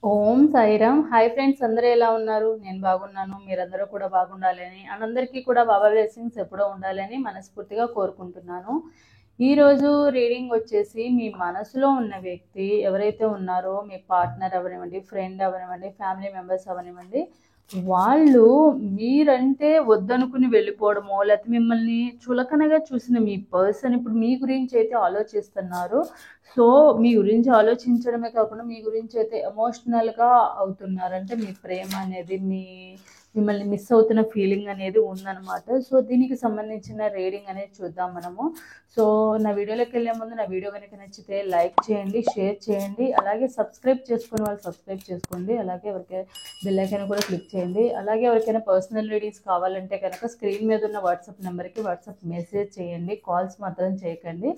ఓం Sairam. Hi friends, అందరూ ఎలా ఉన్నారు? నేను బాగున్నాను. మీరందరూ కూడా బాగుండాలని అందరికీ కూడా బాబా బ్లెస్సింగ్స్ ఎప్పుడూ ఉండాలని మనస్ఫూర్తిగా కోరుకుంటున్నాను. ఈరోజు రీడింగ్ వచ్చేసి మీ మనసులో ఉన్న వ్యక్తి ఎవరైతే ఉన్నారో, మీ పార్ట్నర్ అవనివ్వండి, ఫ్రెండ్ అవనివ్వండి, ఫ్యామిలీ మెంబర్స్ అవనివ్వండి, వాళ్ళు మీరంటే వద్దనుకుని వెళ్ళిపోవడమో, లేకపోతే మిమ్మల్ని చులకనగా చూసిన మీ పర్సన్ ఇప్పుడు మీ గురించి అయితే ఆలోచిస్తున్నారు. సో మీ గురించి ఆలోచించడమే కాకుండా మీ గురించి అయితే ఎమోషనల్గా అవుతున్నారు. అంటే మీ ప్రేమ అనేది మిమ్మల్ని మిస్ అవుతున్న ఫీలింగ్ అనేది ఉందన్నమాట. సో దీనికి సంబంధించిన రీడింగ్ అనేది చూద్దాం మనము. సో నా వీడియోలోకి వెళ్ళే ముందు నా వీడియో కనుక నచ్చితే లైక్ చేయండి, షేర్ చేయండి, అలాగే సబ్స్క్రైబ్ చేసుకునే వాళ్ళు సబ్స్క్రైబ్ చేసుకోండి, అలాగే ఎవరికైనా బెల్ ఐకాన్ కూడా క్లిక్ చేయండి. అలాగే ఎవరికైనా పర్సనల్ రీడింగ్స్ కావాలంటే కనుక స్క్రీన్ మీద ఉన్న వాట్సాప్ నెంబర్కి వాట్సాప్ మెసేజ్ చేయండి, కాల్స్ మాత్రం చేయకండి.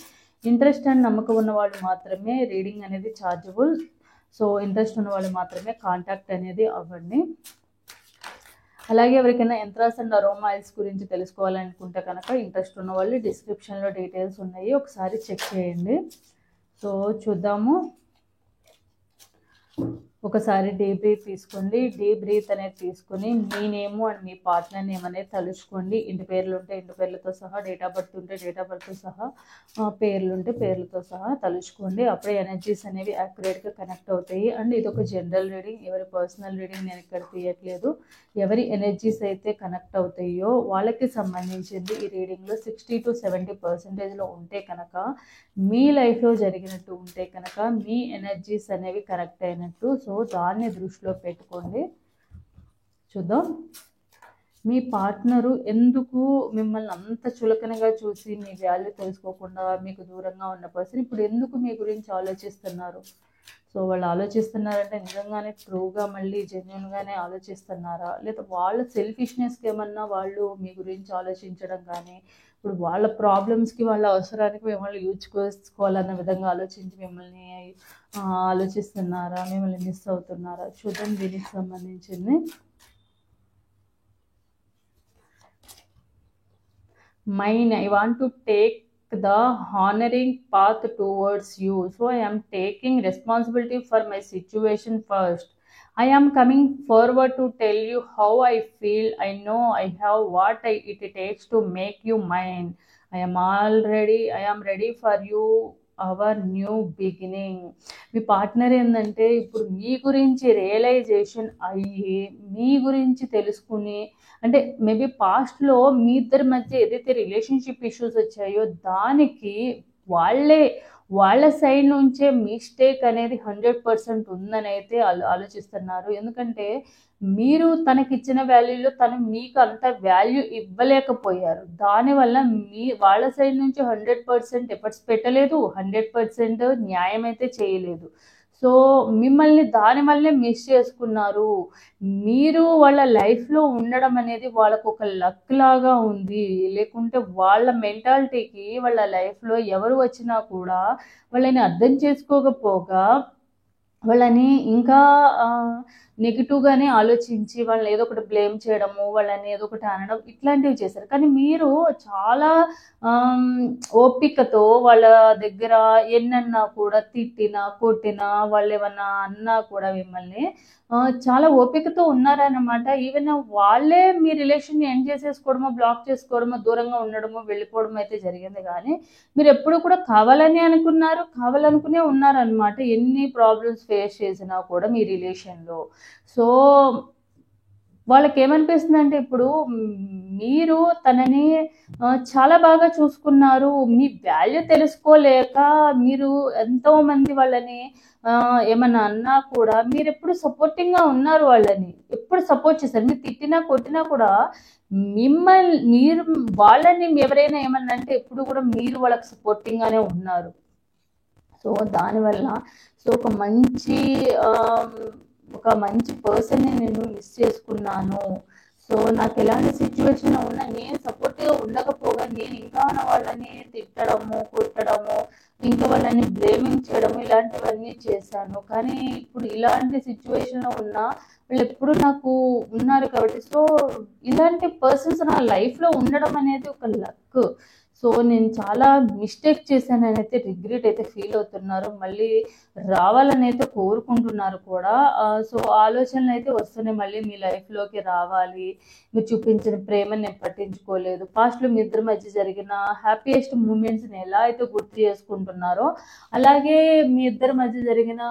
ఇంట్రెస్ట్ అండ్ నమ్మకం ఉన్న వాళ్ళు మాత్రమే రీడింగ్ అనేది ఛార్జబుల్. సో ఇంట్రెస్ట్ ఉన్న వాళ్ళు మాత్రమే కాంటాక్ట్ అనేది అవ్వండి. అలాగే ఎవరికైనా యంత్రాస్ అండ్ అరోమా ఆయిల్స్ గురించి తెలుసుకోవాలనుకుంటే కనుక ఇంట్రెస్ట్ ఉన్న వాళ్ళు డిస్క్రిప్షన్లో డీటెయిల్స్ ఉన్నాయి, ఒకసారి చెక్ చేయండి. సో చూద్దాము. ఒకసారి డీప్ బ్రీత్ తీసుకోండి. డీప్ బ్రీత్ అనేది తీసుకుని మీ నేము అండ్ మీ పార్ట్నర్ నేమ్ అనేది తలుచుకోండి. ఇంటి పేర్లు ఉంటే ఇంటి పేర్లతో సహా, డేట్ ఆఫ్ బర్త్ ఉంటే డేట్ ఆఫ్ బర్త్ సహా, పేర్లు ఉంటే పేర్లతో సహా తలుచుకోండి. అప్పుడే ఎనర్జీస్ అనేవి యాక్యురేట్గా కనెక్ట్ అవుతాయి. అండ్ ఇది ఒక జనరల్ రీడింగ్, ఎవరి పర్సనల్ రీడింగ్ నేను ఇక్కడ తీయట్లేదు. ఎవరి ఎనర్జీస్ అయితే కనెక్ట్ అవుతాయో వాళ్ళకి సంబంధించింది ఈ రీడింగ్లో 60 to 70% ఉంటే కనుక మీ లైఫ్లో జరిగినట్టు ఉంటే కనుక మీ ఎనర్జీస్ అనేవి కనెక్ట్ అయినట్టు. సో దాన్ని దృష్టిలో పెట్టుకోండి. చూద్దాం. మీ పార్ట్నరు ఎందుకు మిమ్మల్ని అంత చులకనగా చూసి మీ వాల్యూ తెలుసుకోకుండా మీకు దూరంగా ఉన్న పర్సన్ ఇప్పుడు ఎందుకు మీ గురించి ఆలోచిస్తున్నారు? సో వాళ్ళు ఆలోచిస్తున్నారంటే నిజంగానే ట్రూగా మళ్ళీ జెన్యున్గానే ఆలోచిస్తున్నారా, లేదా వాళ్ళ సెల్ఫిష్నెస్కి ఏమన్నా వాళ్ళు మీ గురించి ఆలోచించడం కానీ, ఇప్పుడు వాళ్ళ ప్రాబ్లమ్స్కి వాళ్ళ అవసరానికి మిమ్మల్ని యూజ్ చేసుకోవాలన్న విధంగా ఆలోచించి మిమ్మల్ని ఆలోచిస్తున్నారా, మిమ్మల్ని మిస్ అవుతున్నారా? చూద్దాం దీనికి సంబంధించింది. Mine, I want to take the honoring path towards you. So I am taking responsibility for my situation first. I am coming forward to tell you how I feel. I know I have what it takes to make you mine. I am ready for you, our new beginning. Me partner ఏంటంటే ఇప్పుడు మీ గురించి realisation అయ్యి మీ గురించి తెలుసుకుని, అంటే maybe పాస్ట్లో మీ ఇద్దరి మధ్య ఏదైతే రిలేషన్షిప్ ఇష్యూస్ వచ్చాయో దానికి వాళ్ళ సైడ్ నుంచే మిస్టేక్ అనేది 100% ఉందని అయితే ఆలోచిస్తున్నారు. ఎందుకంటే మీరు తనకిచ్చిన వాల్యూలో తను మీకు అంత వాల్యూ ఇవ్వలేకపోయారు. దానివల్ల వాళ్ళ సైడ్ నుంచి 100% ఎఫర్ట్స్ పెట్టలేదు, 100% న్యాయం అయితే చేయలేదు. సో మిమ్మల్ని దానివల్లే మిస్ చేసుకున్నారు. మీరు వాళ్ళ లైఫ్లో ఉండడం అనేది వాళ్ళకు ఒక లక్ లాగా ఉంది. లేకుంటే వాళ్ళ మెంటాలిటీకి వాళ్ళ లైఫ్లో ఎవరు వచ్చినా కూడా వాళ్ళని అర్థం చేసుకోకపోగా వాళ్ళని ఇంకా నెగిటివ్గానే ఆలోచించి వాళ్ళని ఏదో ఒకటి బ్లేమ్ చేయడము, వాళ్ళని ఏదో ఒకటి అనడం, ఇట్లాంటివి చేశారు. కానీ మీరు చాలా ఓపికతో వాళ్ళ దగ్గర ఎన్నన్నా కూడా తిట్టినా కొట్టినా వాళ్ళు ఏమన్నా అన్నా కూడా మిమ్మల్ని చాలా ఓపికతో ఉన్నారన్నమాట. ఈవెన్ వాళ్ళే మీ రిలేషన్ని ఎండ్ చేసేసుకోవడమో, బ్లాక్ చేసుకోవడమో, దూరంగా ఉండడమో, వెళ్ళిపోవడం అయితే జరిగింది. కానీ మీరు ఎప్పుడు కూడా కావాలనుకునే ఉన్నారనమాట. ఎన్ని ప్రాబ్లమ్స్ ఫేస్ చేసినా కూడా మీ రిలేషన్లో. సో వాళ్ళకి ఏమనిపిస్తుంది అంటే ఇప్పుడు మీరు తనని చాలా బాగా చూసుకున్నారు, మీ వాల్యూ తెలుసుకోలేక మీరు ఎంతోమంది వాళ్ళని ఏమన్నా అన్నా కూడా మీరు ఎప్పుడు సపోర్టింగ్గా ఉన్నారు. వాళ్ళని ఎప్పుడు సపోర్ట్ చేశారు. మీరు తిట్టినా కొట్టినా కూడా వాళ్ళని ఎవరైనా ఏమన్నా అంటే ఎప్పుడు కూడా మీరు వాళ్ళకి సపోర్టింగ్గానే ఉన్నారు. సో దానివల్ల ఒక మంచి పర్సన్ని నేను మిస్ చేసుకున్నాను. సో నాకు ఎలాంటి సిచ్యువేషన్ ఉన్నా నేను సపోర్ట్గా ఉండకపోగా నేను ఇంకా వాళ్ళని తిట్టడము, కొట్టడము, ఇంకా వాళ్ళని బ్లేమింగ్ చేయడము ఇలాంటివన్నీ చేశాను. కానీ ఇప్పుడు ఇలాంటి సిచ్యువేషన్లో ఉన్నా వాళ్ళు ఎప్పుడు నాకు ఉన్నారు కాబట్టి సో ఇలాంటి పర్సన్స్ నా లైఫ్లో ఉండడం అనేది ఒక లక్. సో నేను చాలా మిస్టేక్ చేశానని అయితే రిగ్రెట్ అయితే ఫీల్ అవుతున్నారు. మళ్ళీ రావాలని అయితే కోరుకుంటున్నారు కూడా. సో ఆలోచనలు అయితే వస్తున్నాయి, మళ్ళీ మీ లైఫ్లోకి రావాలి, మీరు చూపించిన ప్రేమని నేను పట్టించుకోలేదు, పాస్ట్లో మీ ఇద్దరి మధ్య జరిగిన హ్యాపీయెస్ట్ మూమెంట్స్ని ఎలా అయితే గుర్తు చేసుకుంటున్నారో, అలాగే మీ ఇద్దరి మధ్య జరిగిన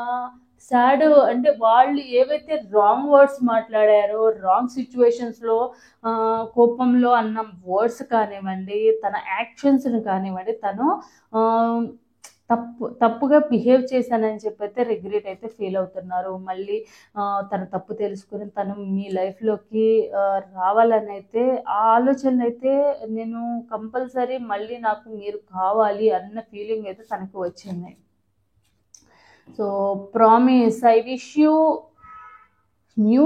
సాడ్ అంటే వాళ్ళు ఏవైతే రాంగ్ వర్డ్స్ మాట్లాడారో, రాంగ్ సిచ్యువేషన్స్లో కోపంలో అన్న వర్డ్స్ కానివ్వండి, తన యాక్షన్స్ని కానివ్వండి, తను ఆ, తప్పుగా బిహేవ్ చేశానని చెప్పి అయితే రిగ్రెట్ అయితే ఫీల్ అవుతున్నారు. మళ్ళీ తన తప్పు తెలుసుకుని తను మీ లైఫ్లోకి రావాలని అయితే ఆ ఆలోచనలు అయితే నేను కంపల్సరీ మళ్ళీ నాకు మీరు కావాలి అన్న ఫీలింగ్ అయితే తనకు వచ్చింది. So promise I wish you new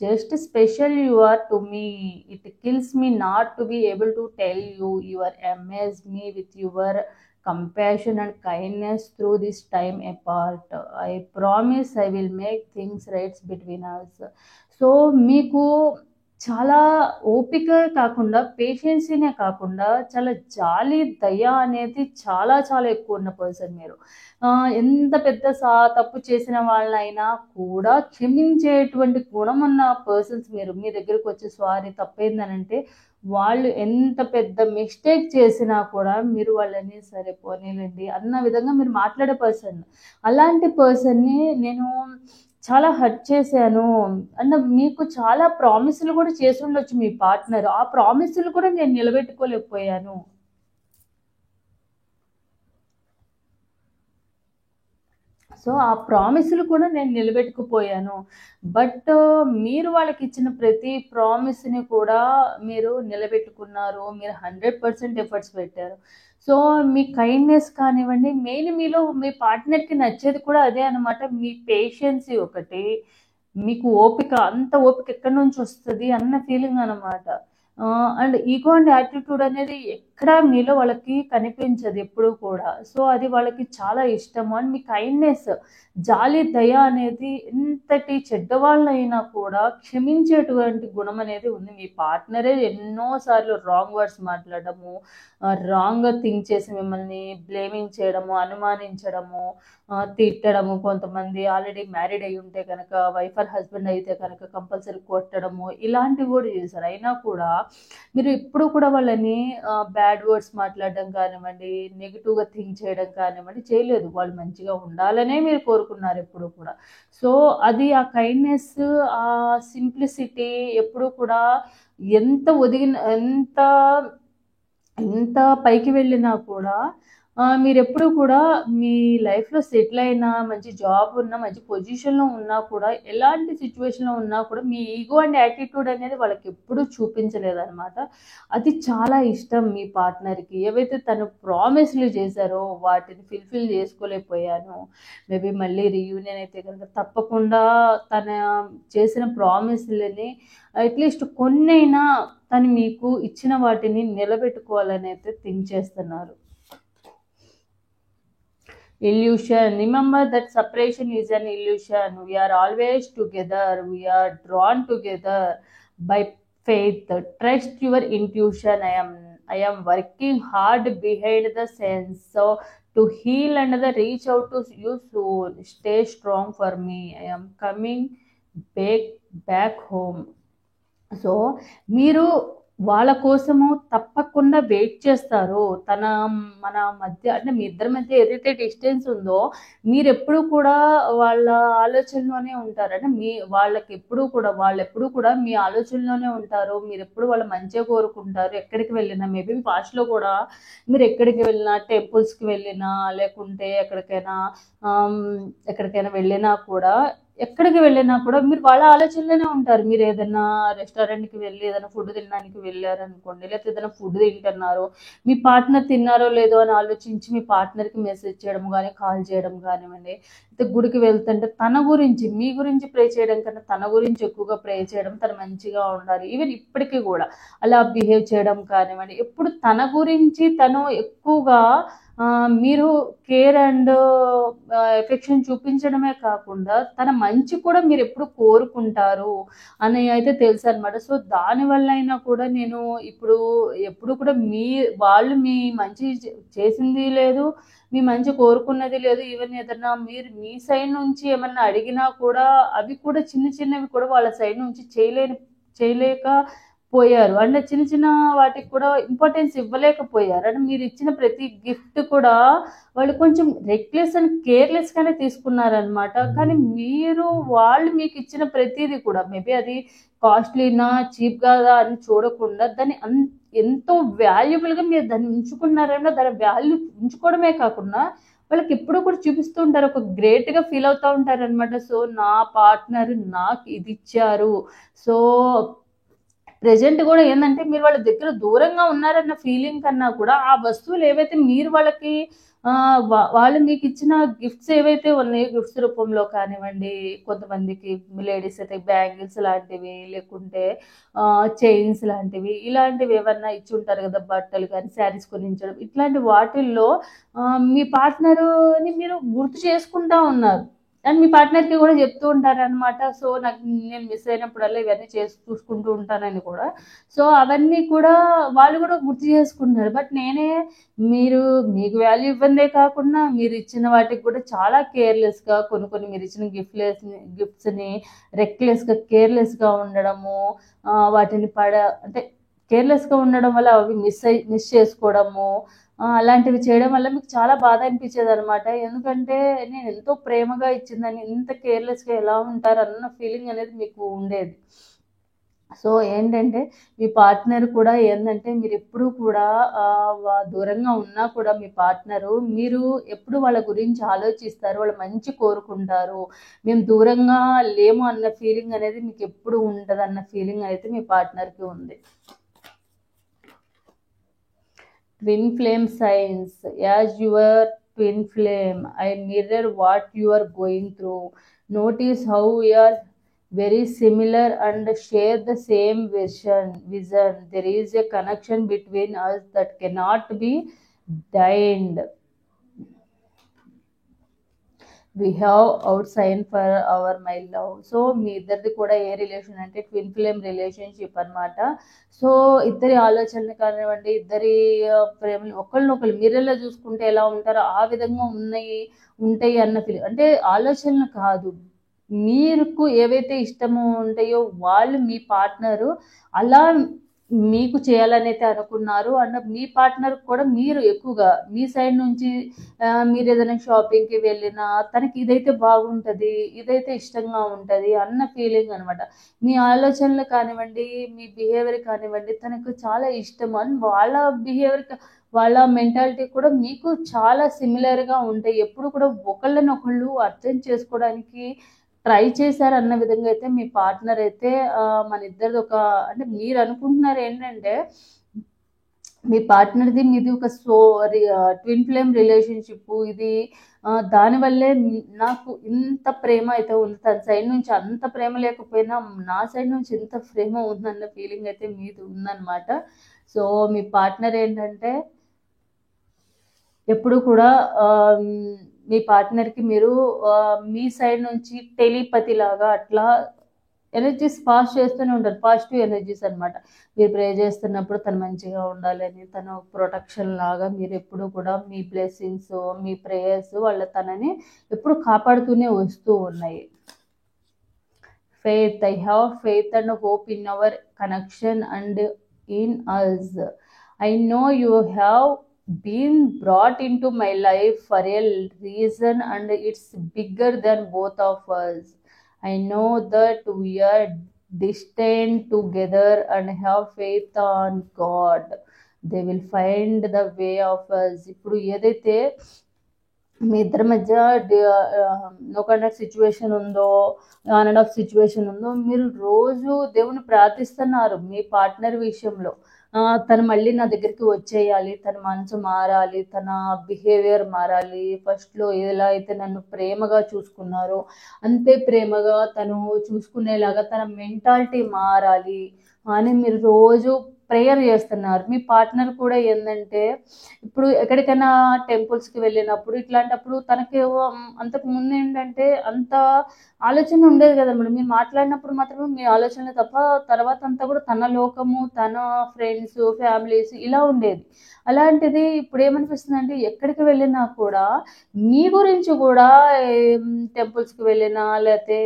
just special you are to me. It kills me not to be able to tell you you are amazed me with your compassion and kindness through this time apart. I promise I will make things right between us. So మీకు చాలా ఓపిక కాకుండా, పేషెన్సీనే కాకుండా, చాలా జాలి దయ అనేది చాలా చాలా ఎక్కువ ఉన్న పర్సన్ మీరు. ఎంత పెద్ద తప్పు చేసిన వాళ్ళైనా కూడా క్షమించేటువంటి గుణం ఉన్న పర్సన్స్ మీరు. మీ దగ్గరకు వచ్చి సారీ తప్పైందనంటే వాళ్ళు ఎంత పెద్ద మిస్టేక్ చేసినా కూడా మీరు వాళ్ళని సరే పోనీలండి అన్న విధంగా మీరు మాట్లాడే పర్సన్. అలాంటి పర్సన్ని నేను చాలా హర్ట్ చేశాను. అంటే మీకు చాలా ప్రామిసులు కూడా చేసి ఉండొచ్చు మీ పార్ట్నర్, ఆ ప్రామిసులు కూడా నేను నిలబెట్టుకోలేకపోయాను. సో ఆ ప్రామిసులు కూడా నేను నిలబెట్టుకుపోయాను. బట్ మీరు వాళ్ళకి ఇచ్చిన ప్రతి ప్రామిస్ని కూడా మీరు నిలబెట్టుకున్నారు. మీరు 100% ఎఫర్ట్స్ పెట్టారు. సో మీ కైండ్నెస్ కానివ్వండి, మెయిన్ మీలో మీ పార్ట్నర్కి నచ్చేది కూడా అదే అనమాట. మీ పేషెన్సీ ఒకటి, మీకు ఓపిక, అంత ఓపిక ఎక్కడి నుంచి వస్తుంది అన్న ఫీలింగ్ అనమాట. అండ్ ఈగో అండ్ యాటిట్యూడ్ అనేది ఎక్కడ మీలో వాళ్ళకి కనిపించదు ఎప్పుడు కూడా. సో అది వాళ్ళకి చాలా ఇష్టము. అండ్ మీ కైండ్నెస్, జాలి దయ అనేది ఎంతటి చెడ్డవాళ్ళైనా కూడా క్షమించేటువంటి గుణం అనేది ఉంది. మీ పార్ట్నరే ఎన్నోసార్లు రాంగ్ వర్డ్స్ మాట్లాడము, రాంగ్గా థింక్ చేసి మిమ్మల్ని బ్లేమింగ్ చేయడము, అనుమానించడము, తిట్టడము, కొంతమంది ఆల్రెడీ మ్యారీడ్ అయి ఉంటే కనుక, వైఫ్ ఆర్ హస్బెండ్ అయితే కనుక కంపల్సరీ కొట్టడము, ఇలాంటివి కూడా చేశారు. అయినా కూడా మీరు ఎప్పుడు కూడా వాళ్ళని బ్యాడ్ వర్డ్స్ మాట్లాడడం కానివ్వండి, నెగిటివ్గా థింక్ చేయడం కానివ్వండి చేయలేదు. వాళ్ళు మంచిగా ఉండాలనే మీరు కోరుకున్నారు ఎప్పుడు కూడా. సో అది ఆ కైండ్నెస్, ఆ సింప్లిసిటీ ఎప్పుడు కూడా ఎంత ఎంత పైకి వెళ్ళినా కూడా మీరు ఎప్పుడు కూడా మీ లైఫ్లో సెటిల్ అయినా, మంచి జాబ్ ఉన్నా, మంచి పొజిషన్లో ఉన్నా కూడా, ఎలాంటి సిచ్యువేషన్లో ఉన్నా కూడా మీ ఈగో అండ్ యాటిట్యూడ్ అనేది వాళ్ళకి ఎప్పుడూ చూపించలేదన్నమాట. అది చాలా ఇష్టం మీ పార్ట్నర్కి. ఏవైతే తను ప్రామిస్లు చేశారో వాటిని ఫుల్ఫిల్ చేసుకోలేకపోయాను. మేబీ మళ్ళీ రీయూనియన్ అయితే కనుక తప్పకుండా తన చేసిన ప్రామిస్లని అట్లీస్ట్ కొన్నైనా తను మీకు ఇచ్చిన వాటిని నిలబెట్టుకోవాలని అయితే థింక్ చేస్తున్నారు. Illusion. Remember that separation is an illusion. We are always together. We are drawn together by faith. Trust your intuition. I am working hard behind the scenes. So to heal and reach out to you soon. Stay strong for me. I am coming back home. So మీరు వాళ్ళ కోసము తప్పకుండా wait చేస్తారు. మన మధ్య అంటే మీ ఇద్దరి మధ్య ఏదైతే డిస్టెన్స్ ఉందో మీరు ఎప్పుడు కూడా వాళ్ళ ఆలోచనలోనే ఉంటారు. అంటే వాళ్ళు ఎప్పుడు కూడా మీ ఆలోచనలోనే ఉంటారు. మీరు ఎప్పుడు వాళ్ళ మంచిగా కోరుకుంటారు. ఎక్కడికి వెళ్ళినా, మేబీ పాస్ట్లో కూడా మీరు ఎక్కడికి వెళ్ళినా, టెంపుల్స్కి వెళ్ళినా, లేకుంటే ఎక్కడికైనా వెళ్ళినా కూడా, మీరు వాళ్ళ ఆలోచనలోనే ఉంటారు. మీరు ఏదైనా రెస్టారెంట్కి వెళ్ళి ఏదైనా ఫుడ్ తినడానికి వెళ్ళారనుకోండి, లేకపోతే ఏదైనా ఫుడ్ తింటున్నారు, మీ పార్ట్నర్ తిన్నారో లేదో అని ఆలోచించి మీ పార్ట్నర్కి మెసేజ్ చేయడం కానీ, కాల్ చేయడం కానివ్వండి, అయితే గుడికి వెళ్తుంటే మీ గురించి ప్రే చేయడం కన్నా తన గురించి ఎక్కువగా ప్రే చేయడం, తను మంచిగా ఉండాలి, ఈవెన్ ఇప్పటికీ కూడా అలా బిహేవ్ చేయడం కానివ్వండి, ఎప్పుడు తన గురించి తను ఎక్కువగా మీరు కేర్ అండ్ ఎఫెక్షన్ చూపించడమే కాకుండా తన మంచి కూడా మీరు ఎప్పుడు కోరుకుంటారు అని అయితే తెలుసు అనమాట. సో దానివల్ల అయినా కూడా నేను ఇప్పుడు ఎప్పుడు కూడా వాళ్ళు మీ మంచి చేసింది లేదు, మీ మంచి కోరుకున్నది లేదు. ఈవెన్ ఏదన్నా మీరు మీ సైడ్ నుంచి ఏమన్నా అడిగినా కూడా అవి కూడా చిన్న చిన్నవి కూడా వాళ్ళ సైడ్ నుంచి చేయలేక పోయారు. అంటే చిన్న చిన్న వాటికి కూడా ఇంపార్టెన్స్ ఇవ్వలేకపోయారు. అంటే మీరు ఇచ్చిన ప్రతి గిఫ్ట్ కూడా వాళ్ళు కొంచెం రెక్లెస్ అండ్ కేర్లెస్గానే తీసుకున్నారనమాట. కానీ వాళ్ళు మీకు ఇచ్చిన ప్రతిదీ కూడా మేబీ అది కాస్ట్లీనా చీప్ కాదా అని చూడకుండా దాన్ని ఎంతో వాల్యుబుల్గా మీరు దాన్ని ఉంచుకున్నారన్నా దాని వాల్యూ ఉంచుకోవడమే కాకుండా వాళ్ళకి ఎప్పుడు కూడా చూపిస్తూ ఉంటారు, ఒక గ్రేట్గా ఫీల్ అవుతూ ఉంటారు అనమాట. సో నా పార్ట్నర్ నాకు ఇది ఇచ్చారు. సో ప్రెజెంట్ కూడా ఏంటంటే మీరు వాళ్ళ దగ్గర దూరంగా ఉన్నారన్న ఫీలింగ్ కన్నా కూడా ఆ వస్తువులు ఏవైతే మీరు వాళ్ళకి వాళ్ళు మీకు ఇచ్చిన గిఫ్ట్స్ ఏవైతే ఉన్నాయో, గిఫ్ట్స్ రూపంలో కానివ్వండి, కొంతమందికి లేడీస్ అయితే బ్యాంగిల్స్ లాంటివి, లేకుంటే చైన్స్ లాంటివి, ఇలాంటివి ఏమన్నా ఇచ్చి ఉంటారు కదా, బట్టలు కానీ శారీస్ కొనించడం, ఇట్లాంటి వాటిల్లో మీ పార్ట్నర్ని మీరు గుర్తు చేసుకుంటా ఉన్నారు అండ్ మీ పార్ట్నర్కి కూడా చెప్తూ ఉంటారనమాట. సో నేను మిస్ అయినప్పుడల్లా ఇవన్నీ చూసుకుంటూ ఉంటానని కూడా. సో అవన్నీ కూడా వాళ్ళు కూడా గుర్తు చేసుకుంటున్నారు. బట్ మీకు వాల్యూ ఇవ్వందే కాకుండా మీరు ఇచ్చిన వాటికి కూడా చాలా కేర్లెస్గా కొన్ని మీరు ఇచ్చిన గిఫ్ట్స్ని రెక్లెస్గా కేర్లెస్గా ఉండడము, వాటిని అంటే కేర్లెస్గా ఉండడం వల్ల అవి మిస్ చేసుకోవడము, అలాంటివి చేయడం వల్ల మీకు చాలా బాధ అనిపించేది అనమాట. ఎందుకంటే నేను ఎంతో ప్రేమగా ఇచ్చిందని ఇంత కేర్లెస్గా ఎలా ఉంటారు అన్న ఫీలింగ్ అనేది మీకు ఉండేది. సో ఏంటంటే మీ పార్ట్నర్ కూడా ఏంటంటే మీరు ఎప్పుడు కూడా దూరంగా ఉన్నా కూడా మీ పార్ట్నరు మీరు ఎప్పుడు వాళ్ళ గురించి ఆలోచిస్తారు, వాళ్ళ మంచి కోరుకుంటారు. మేము దూరంగా లేము అన్న ఫీలింగ్ అనేది మీకు ఎప్పుడు ఉంటుంది అన్న ఫీలింగ్ అయితే మీ పార్ట్నర్కి ఉంది. Twin flame signs. As your twin flame, I mirror what you are going through. Notice how we are very similar and share the same vision. There is a connection between us that cannot be denied. We have outside for our my love. So మీ ఇద్దరిది కూడా ఏ relation అంటే twin flame relationship అనమాట. So ఇద్దరి ఆలోచనలు కానివ్వండి, ఇద్దరి ప్రేమలు ఒకళ్ళనొకళ్ళు మిర్రర్లో చూసుకుంటే ఎలా ఉంటారో ఆ విధంగా ఉంటాయి అన్న ఫీలింగ్. అంటే ఆలోచనలు కాదు, మీకు ఏవైతే ఇష్టమో ఉంటాయో వాళ్ళు మీ పార్ట్నరు అలా మీకు చేయాలని అనుకున్నారు. అండ్ మీ పార్ట్నర్ కూడా మీరు ఎక్కువగా మీ సైడ్ నుంచి మీరు ఏదైనా షాపింగ్కి వెళ్ళినా తనకి ఇదైతే బాగుంటుంది, ఇదైతే ఇష్టంగా ఉంటుంది అన్న ఫీలింగ్ అనమాట. మీ ఆలోచనలు కానివ్వండి, మీ బిహేవియర్ కానివ్వండి తనకు చాలా ఇష్టం అని వాళ్ళ బిహేవియర్, వాళ్ళ మెంటాలిటీ కూడా మీకు చాలా సిమిలర్గా ఉంటాయి. ఎప్పుడు కూడా ఒకళ్ళనొకళ్ళు అర్థం చేసుకోవడానికి ట్రై చేశారు అన్న విధంగా అయితే మీ పార్ట్నర్ అయితే మన ఇద్దరిది అంటే మీరు అనుకుంటున్నారు ఏంటంటే మీ పార్ట్నర్ది మీది ఒక ట్విన్ ఫ్లేమ్ రిలేషన్షిప్ ఇది, దానివల్లే నాకు ఇంత ప్రేమ అయితే ఉంది, తన సైడ్ నుంచి అంత ప్రేమ లేకపోయినా నా సైడ్ నుంచి ఇంత ప్రేమ ఉందన్న ఫీలింగ్ అయితే మీది ఉందన్నమాట. సో మీ పార్ట్నర్ ఏంటంటే ఎప్పుడు కూడా మీ పార్ట్నర్కి మీరు మీ సైడ్ నుంచి టెలిపతి లాగా అట్లా ఎనర్జీస్ పాస్ చేస్తూనే ఉంటారు, పాజిటివ్ ఎనర్జీస్ అనమాట. మీరు ప్రే చేస్తున్నప్పుడు తను మంచిగా ఉండాలని, తన ప్రొటెక్షన్ లాగా మీరు ఎప్పుడు కూడా మీ బ్లెస్సింగ్స్, మీ ప్రేయర్స్ తనని ఎప్పుడు కాపాడుతూనే వస్తూ ఉన్నాయి. faith. I have faith and hope in our connection and in us. I know you have been brought into my life for a reason and it's bigger than both of us. I know that we are destined together and have faith on God. They will find the way of us. ఇప్పుడు ఏదైతే మీ ఇద్దరి మధ్య no contact situation ఉందో, on and of situation ఉందో, మీరు రోజు దేవుని ప్రార్థిస్తున్నారు మీ partner విషయంలో. తను మళ్ళీ నా దగ్గరికి వచ్చేయాలి, తన మనసు మారాలి, తన బిహేవియర్ మారాలి, ఫస్ట్లో ఎలా అయితే నన్ను ప్రేమగా చూసుకున్నారో అంతే ప్రేమగా తను చూసుకునేలాగా తన మెంటాలిటీ మారాలి అని మీరు రోజు ప్రేయర్ చేస్తున్నారు. మీ పార్ట్నర్ కూడా ఏందంటే ఇప్పుడు ఎక్కడికైనా టెంపుల్స్‌కి వెళ్ళినప్పుడు ఇట్లాంటప్పుడు తనకి అంతకు ముందేంటంటే అంత ఆలోచన ఉండేది కదా మేడం. మీరు మాట్లాడినప్పుడు మాత్రమే మీ ఆలోచనలే తప్ప తర్వాత అంతా కూడా తన లోకము, తన ఫ్రెండ్స్, ఫ్యామిలీస్ ఇలా ఉండేది. అలాంటిది ఇప్పుడేమనిపిస్తుందంటే ఎక్కడికి వెళ్ళినా కూడా మీ గురించి కూడా టెంపుల్స్‌కి వెళ్ళినా లేతే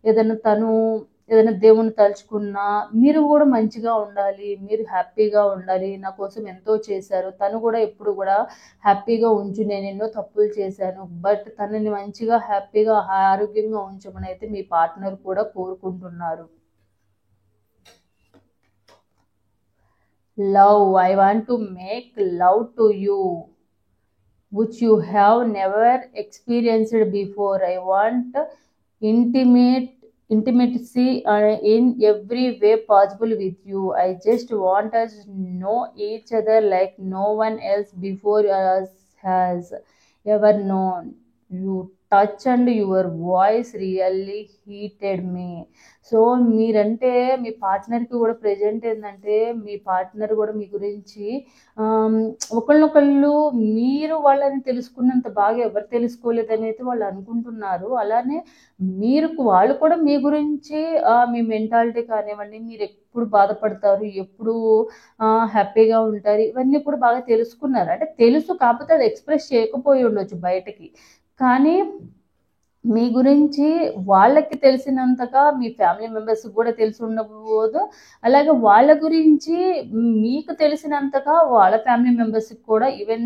ఏదైనా తను ఏదైనా దేవుడిని తలుచుకున్నా, మీరు గూడా మంచిగా ఉండాలి, మీరు హ్యాపీగా ఉండాలి, నా కోసం ఎంతో చేశారు. తను గూడా ఎప్పుడు గూడా హ్యాపీగా ఉంచు, నేనెన్నో తప్పులు చేశాను. బట్ తనని మంచిగా, హ్యాపీగా, ఆరోగ్యంగా ఉంచమనైతే మీ పార్ట్నర్ కూడా కోరుకుంటున్నారు. Love. I want to make love to you, which you have never experienced before. I want intimate intimacy in every way possible with you. I just want us know each other like no one else before us has ever known. You touch and your voice really heated me. So మీరంటే మీ పార్ట్నర్కి కూడా present ఏంటంటే మీ partner కూడా మీ గురించి ఆమ్, ఒకళ్ళనొకళ్ళు మీరు వాళ్ళని తెలుసుకున్నంత బాగా ఎవరు తెలుసుకోలేదని అయితే వాళ్ళు అనుకుంటున్నారు. అలానే మీరు వాళ్ళు కూడా మీ గురించి మీ మెంటాలిటీ కానివ్వండి, మీరు ఎప్పుడు బాధపడతారు, ఎప్పుడు హ్యాపీగా ఉంటారు, ఇవన్నీ కూడా బాగా తెలుసుకున్నారు. అంటే తెలుసు, కాకపోతే అది ఎక్స్ప్రెస్ చేయకపోయి ఉండొచ్చు బయటకి. కానీ మీ గురించి వాళ్ళకి తెలిసినంతగా మీ ఫ్యామిలీ మెంబర్స్కి కూడా తెలిసి ఉండకపోదు. అలాగే వాళ్ళ గురించి మీకు తెలిసినంతగా వాళ్ళ ఫ్యామిలీ మెంబర్స్కి కూడా, ఈవెన్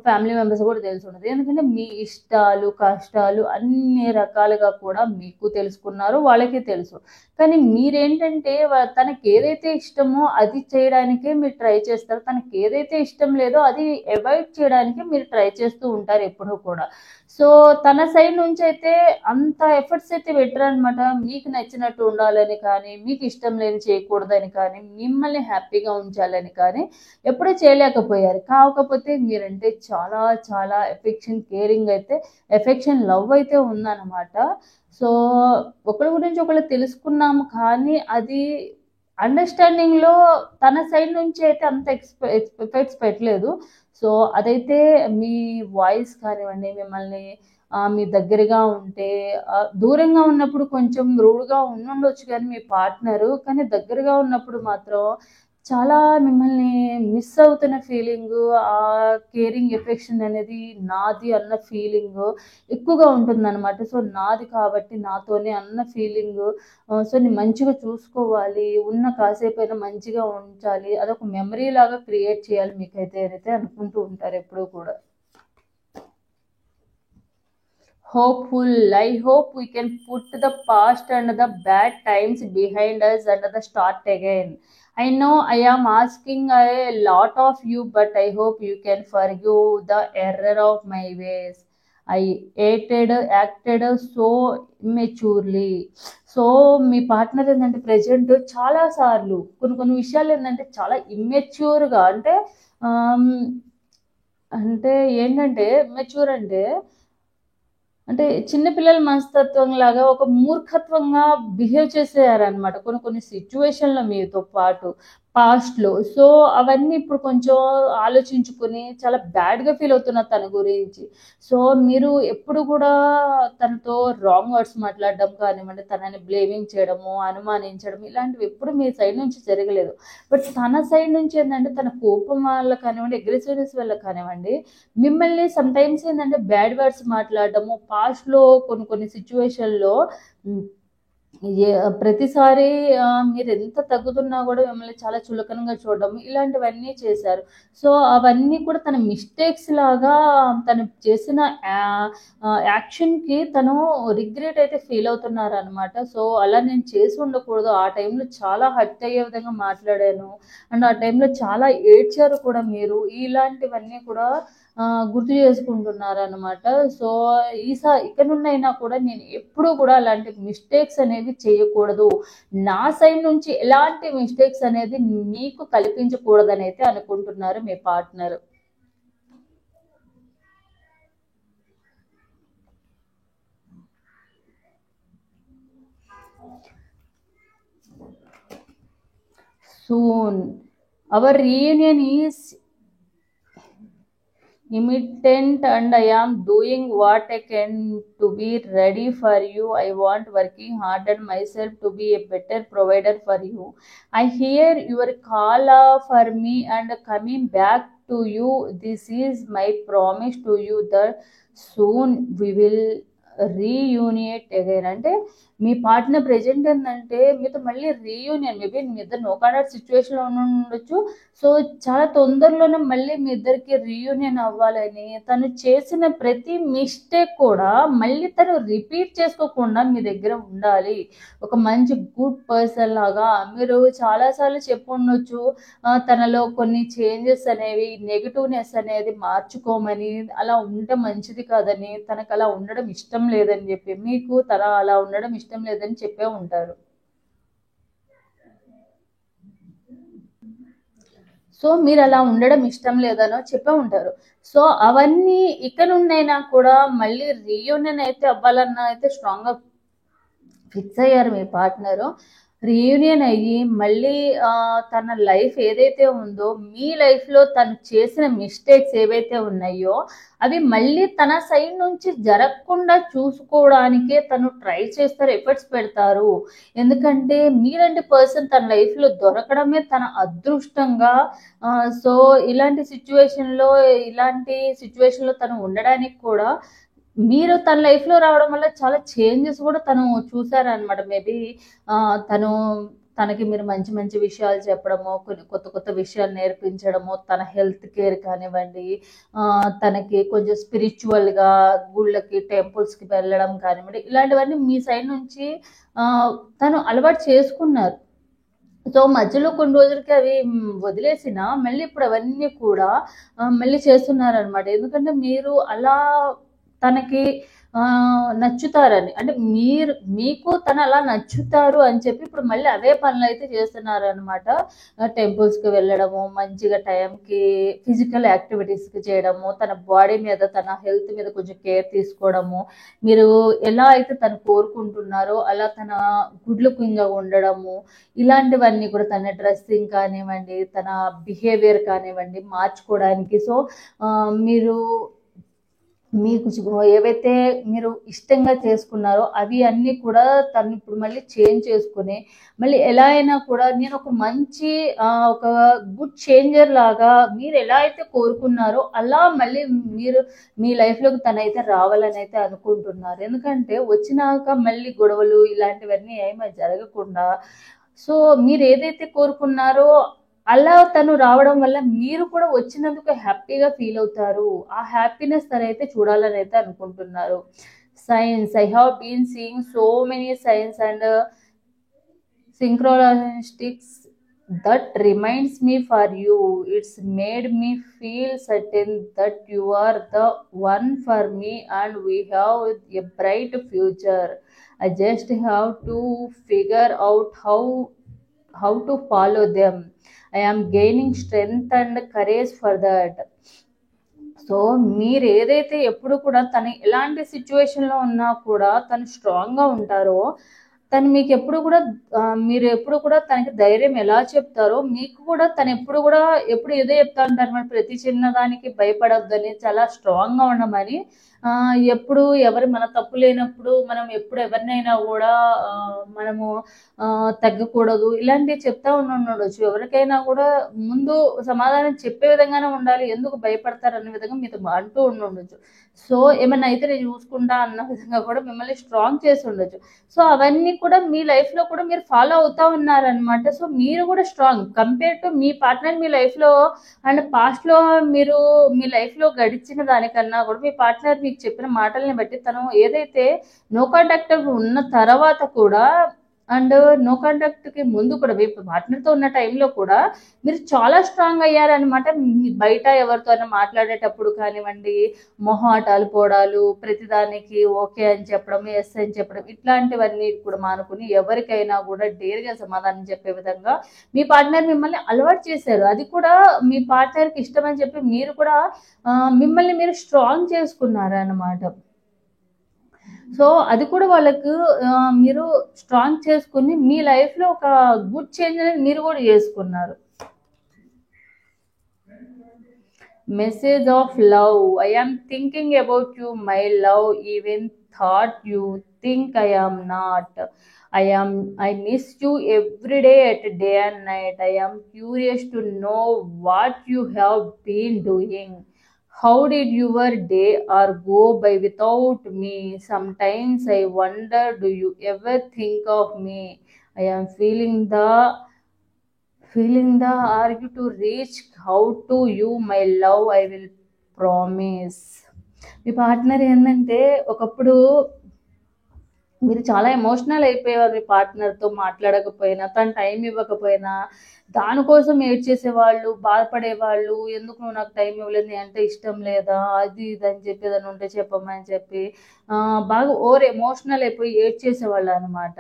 ఫ్యామిలీ మెంబర్స్ కూడా తెలిసి ఉండదు. ఎందుకంటే మీ ఇష్టాలు, కష్టాలు అన్ని రకాలుగా కూడా మీకు తెలుసుకున్నారు, వాళ్ళకి తెలుసు. కానీ మీరేంటంటే తనకి ఏదైతే ఇష్టమో అది చేయడానికే మీరు ట్రై చేస్తారు. తనకి ఏదైతే ఇష్టం లేదో అది అవాయిడ్ చేయడానికి మీరు ట్రై చేస్తూ ఉంటారు ఎప్పుడూ కూడా. సో తన సైడ్ నుంచి అయితే అంత ఎఫర్ట్స్ అయితే పెట్టరనమాట. మీకు నచ్చినట్టు ఉండాలని కానీ, మీకు ఇష్టం లేని చేయకూడదని కానీ, మిమ్మల్ని హ్యాపీగా ఉంచాలని కానీ ఎప్పుడూ చేయలేకపోయారు. కాకపోతే మీరంటే చాలా చాలా ఎఫెక్షన్ లవ్ అయితే ఉందన్నమాట. సో ఒకరి గురించి ఒకళ్ళు తెలుసుకున్నాము, కానీ అది అండర్స్టాండింగ్లో తన సైడ్ నుంచి అయితే అంత ఎఫెక్ట్స్ పెట్టలేదు. సో అదైతే మీ వాయిస్ కానివ్వండి, మిమ్మల్ని మీ దగ్గరగా ఉంటే దూరంగా ఉన్నప్పుడు కొంచెం రూడ్గా ఉండుండొచ్చు కానీ మీ పార్ట్నరు, కానీ దగ్గరగా ఉన్నప్పుడు మాత్రం చాలా మిమ్మల్ని మిస్ అవుతున్న ఫీలింగు, ఆ కేరింగ్ ఎఫెక్షన్ అనేది నాది అన్న ఫీలింగు ఎక్కువగా ఉంటుందన్నమాట. సో నాది కాబట్టి నాతోనే అన్న ఫీలింగు. సో నేను మంచిగా చూసుకోవాలి, ఉన్న కాసేపైనా మంచిగా ఉంచాలి, అదొక మెమరీ లాగా క్రియేట్ చేయాలి మీకైతే అయితే అనుకుంటూ ఉంటారు ఎప్పుడూ కూడా. Hopeful. I hope we can put the past and the bad times behind us and the start again. I know I am asking a lot of you, but I hope you can forgive the error of my ways. I acted so immaturely. So me partner ఏంటంటే present చాలా సార్లు కొన్ని కొన్ని విషయాలు ఏంటంటే చాలా ఇమ్మెచ్యూర్గా అంటే ఆమ్, అంటే ఏంటంటే మెచ్యూర్ అంటే చిన్నపిల్లల మనస్తత్వం లాగా ఒక మూర్ఖత్వంగా బిహేవ్ చేసేయారనమాట కొన్ని కొన్ని సిచ్యువేషన్లో మీతో పాటు పాస్ట్లో. సో అవన్నీ ఇప్పుడు కొంచెం ఆలోచించుకొని చాలా బ్యాడ్గా ఫీల్ అవుతున్నారు తన గురించి. సో మీరు ఎప్పుడు కూడా తనతో రాంగ్ వర్డ్స్ మాట్లాడడం కానివ్వండి, తనని బ్లేమింగ్ చేయడము, అనుమానించడం ఇలాంటివి ఎప్పుడు మీ సైడ్ నుంచి జరగలేదు. బట్ తన సైడ్ నుంచి ఏంటంటే తన కోపం వల్ల కానివ్వండి, అగ్రెసివ్నెస్ వల్ల కానివ్వండి, మిమ్మల్ని సమ్‌టైమ్స్ ఏందంటే బ్యాడ్ వర్డ్స్ మాట్లాడడము, పాస్ట్‌లో కొన్ని కొన్ని సిట్యుయేషన్‌లో హ్మ్. ప్రతిసారి మీరెంత తగ్గుతున్నా గూడా మిమ్మల్ని చాలా చులకనగా చూడడం, ఇలాంటివన్నీ చేశారు. సో, అవన్నీ కూడా తన మిస్టేక్స్ లాగా తను చేసిన యాక్షన్‌కి తను రిగ్రెట్ అయితే ఫీల్ అవుతున్నారనమాట. సో, అలా నేను చేసి ఉండకూడదు. ఆ టైంలో చాలా హర్ట్ అయ్యే విధంగా మాట్లాడాను. అండ్ ఆ టైంలో చాలా ఏడ్చారు కూడా మీరు. ఇలాంటివన్నీ కూడా గుర్తు చేసుకుంటున్నారనమాట. సో, ఇక నుండైనా కూడా నేను ఎప్పుడూ కూడా అలాంటి మిస్టేక్స్ అనేవి చేయకూడదు. నా సైడ్ నుంచి ఎలాంటి మిస్టేక్స్ అనేది మీకు కల్పించకూడదని అయితే అనుకుంటున్నారు మీ partner. Soon. Our reunion is imminent and I am doing what I can to be ready for you. I want working hard on myself to be a better provider for you. I hear your call for me and coming back to you. This is my promise to you that soon we will reunite again. అంటే మీ partner present ఏంటంటే మీతో మళ్ళీ reunion, maybe మీ ఇద్దరు no contact సిచ్యువేషన్లో ఉండొచ్చు. So చాలా తొందరలోనే మళ్ళీ మీ ఇద్దరికి రీయూనియన్ అవ్వాలని, తను చేసిన ప్రతి మిస్టేక్ కూడా మళ్ళీ తను రిపీట్ చేసుకోకుండా మీ దగ్గర ఉండాలి. ఒక మంచి గుడ్ పర్సన్ లాగా మీరు చాలాసార్లు చెప్పు ఉండొచ్చు తనలో కొన్ని చేంజెస్ అనేవి, నెగిటివ్నెస్ అనేది మార్చుకోమని, అలా ఉంటే మంచిది కాదని, తనకు అలా ఉండడం ఇష్టం లేదని చెప్పి, మీకు తన అలా ఉండడం ఇష్టం లేదని చెప్పే ఉంటారు. సో మీరు అలా ఉండడం ఇష్టం లేదనో చెప్పే ఉంటారు. సో అవన్నీ ఇక నుండైనా కూడా మళ్ళీ రీయూనియన్ అయితే అవ్వాలన్నా అయితే స్ట్రాంగ్గా ఫిక్స్ అయ్యారు మీ పార్ట్నరు. రీయూనియన్ అయ్యి మళ్ళీ తన లైఫ్ ఏదైతే ఉందో, మీ లైఫ్లో తను చేసిన మిస్టేక్స్ ఏవైతే ఉన్నాయో అవి మళ్ళీ తన సైడ్ నుంచి జరగకుండా చూసుకోవడానికే తను ట్రై చేస్తారు, ఎఫర్ట్స్ పెడతారు. ఎందుకంటే మీలాంటి పర్సన్ తన లైఫ్లో దొరకడమే తన అదృష్టంగా. సో ఇలాంటి సిచ్యువేషన్లో తను ఉండడానికి కూడా మీరు తన లైఫ్లో రావడం వల్ల చాలా చేంజెస్ కూడా తను చూసారనమాట. మేబీ తనకి మీరు మంచి మంచి విషయాలు చెప్పడము, కొన్ని కొత్త కొత్త విషయాలు నేర్పించడము, తన హెల్త్ కేర్ కానివ్వండి, తనకి కొంచెం స్పిరిచువల్గా గుళ్ళకి టెంపుల్స్కి వెళ్ళడం కానివ్వండి, ఇలాంటివన్నీ మీ సైడ్ నుంచి తను అలవాటు చేసుకున్నారు. సో మధ్యలో కొన్ని రోజులకి అవి వదిలేసిన మళ్ళీ ఇప్పుడు అవన్నీ కూడా మళ్ళీ చేస్తున్నారనమాట. ఎందుకంటే మీరు అలా తనకి నచ్చుతారని, అంటే మీకు తను అలా నచ్చుతారు అని చెప్పి ఇప్పుడు మళ్ళీ అవే పనులు అయితే చేస్తున్నారు అనమాట. టెంపుల్స్కి వెళ్ళడము, మంచిగా టైంకి ఫిజికల్ యాక్టివిటీస్కి చేయడము, తన బాడీ మీద తన హెల్త్ మీద కొంచెం కేర్ తీసుకోవడము, మీరు ఎలా అయితే తను కోరుకుంటున్నారో అలా తన గుడ్ లుకింగ్గా ఉండడము, ఇలాంటివన్నీ కూడా తన డ్రెస్సింగ్ కానివ్వండి, తన బిహేవియర్ కానివ్వండి మార్చుకోవడానికి. సో మీకు ఏవైతే మీరు ఇష్టంగా చేసుకున్నారో అవి అన్నీ కూడా తను ఇప్పుడు మళ్ళీ చేంజ్ చేసుకుని మళ్ళీ ఎలా అయినా కూడా నేను ఒక మంచి ఒక గుడ్ చేంజర్ లాగా మీరు ఎలా అయితే కోరుకున్నారో అలా మళ్ళీ మీరు మీ లైఫ్లోకి తనైతే రావాలని అయితే అనుకుంటున్నారు. ఎందుకంటే వచ్చినాక మళ్ళీ గొడవలు ఇలాంటివన్నీ ఏమీ జరగకుండా, సో మీరు ఏదైతే కోరుకున్నారో అలా తను రావడం వల్ల మీరు కూడా వచ్చినందుకు హ్యాపీగా ఫీల్ అవుతారు. ఆ హ్యాపీనెస్ తనైతే చూడాలని అయితే అనుకుంటున్నారు. Signs, I have been seeing so many signs and synchronicities that reminds me for you. It's made me feel certain that you are the one for me and we have a bright future. I just have to figure out how to follow them. I am gaining strength and courage for that. So మీరు ఏదైతే ఎప్పుడు కూడా తను ఎలాంటి సిచ్యువేషన్లో ఉన్నా కూడా తను స్ట్రాంగ్గా ఉంటారో, తను మీకు ఎప్పుడు కూడా మీరు ఎప్పుడు కూడా తనకి ధైర్యం ఎలా చెప్తారో మీకు కూడా తను ఎప్పుడు ఏదో చెప్తా ఉంటారు మరి, ప్రతి చిన్నదానికి భయపడొద్దని, చాలా స్ట్రాంగ్గా ఉండమని, ఎప్పుడు మన తప్పు లేనప్పుడు మనం ఎప్పుడు ఎవరినైనా కూడా మనము తగ్గకూడదు, ఇలాంటివి చెప్తా ఉండొచ్చు. ఎవరికైనా కూడా ముందు సమాధానం చెప్పే విధంగానే ఉండాలి, ఎందుకు భయపడతారు అన్న విధంగా మీతో అంటూ ఉండొచ్చు. సో ఏమన్నా అయితే నేను చూసుకుంటా అన్న విధంగా కూడా మిమ్మల్ని స్ట్రాంగ్ చేసి ఉండొచ్చు. సో అవన్నీ కూడా మీ లైఫ్లో కూడా మీరు ఫాలో అవుతా ఉన్నారనమాట. సో మీరు కూడా స్ట్రాంగ్ కంపేర్ టు మీ పార్ట్నర్ మీ లైఫ్లో అండ్ పాస్ట్లో మీరు మీ లైఫ్లో గడిచిన దానికన్నా కూడా మీ పార్ట్నర్ మీకు చెప్పిన మాటల్ని బట్టి తను ఏదైతే నో కాంటాక్ట్ ఉన్న తర్వాత కూడా అండ్ నో కాంటాక్ట్కి ముందు కూడా మీ పార్ట్నర్తో ఉన్న టైంలో కూడా మీరు చాలా స్ట్రాంగ్ అయ్యారనమాట. బయట ఎవరితోనైనా మాట్లాడేటప్పుడు కానివ్వండి, మొహాటాలు పోవడాలు, ప్రతిదానికి ఓకే అని చెప్పడం, ఎస్ అని చెప్పడం, ఇట్లాంటివన్నీ కూడా మానుకుని ఎవరికైనా కూడా డేర్గా సమాధానం చెప్పే విధంగా మీ పార్ట్నర్ మిమ్మల్ని అలవాటు చేశారు. అది కూడా మీ పార్ట్నర్కి ఇష్టమని చెప్పి మీరు కూడా మిమ్మల్ని మీరు స్ట్రాంగ్ చేసుకున్నారనమాట. సో అది కూడా వాళ్ళకు మీరు స్ట్రాంగ్ చేసుకుని మీ లైఫ్లో ఒక గుడ్ చేంజ్ అనేది మీరు కూడా చేసుకున్నారు. message of love. I am thinking about you, my love, even thought you think I am not. I miss you every day at day and night. I am curious to know what you have been doing. How did your day or go by without me? Sometimes I wonder, do you ever think of me? I am feeling the urge to reach out to you, my love. I will promise. Me partner ఏంటంటే ఒకప్పుడు మీరు చాలా emotional అయిపోయేవారు మీ పార్ట్నర్తో మాట్లాడకపోయినా, తను time ఇవ్వకపోయినా, దానికోసం ఏడ్చేసేవాళ్ళు, బాధపడేవాళ్ళు. ఎందుకు నువ్వు నాకు టైం ఇవ్వలేదు, నీ అంటే ఇష్టం లేదా, అది ఇది అని చెప్పి ఏదైనా ఉంటే చెప్పమ్మని చెప్పి బాగా ఓవర్ ఎమోషనల్ అయిపోయి ఏడ్చేసేవాళ్ళు అనమాట.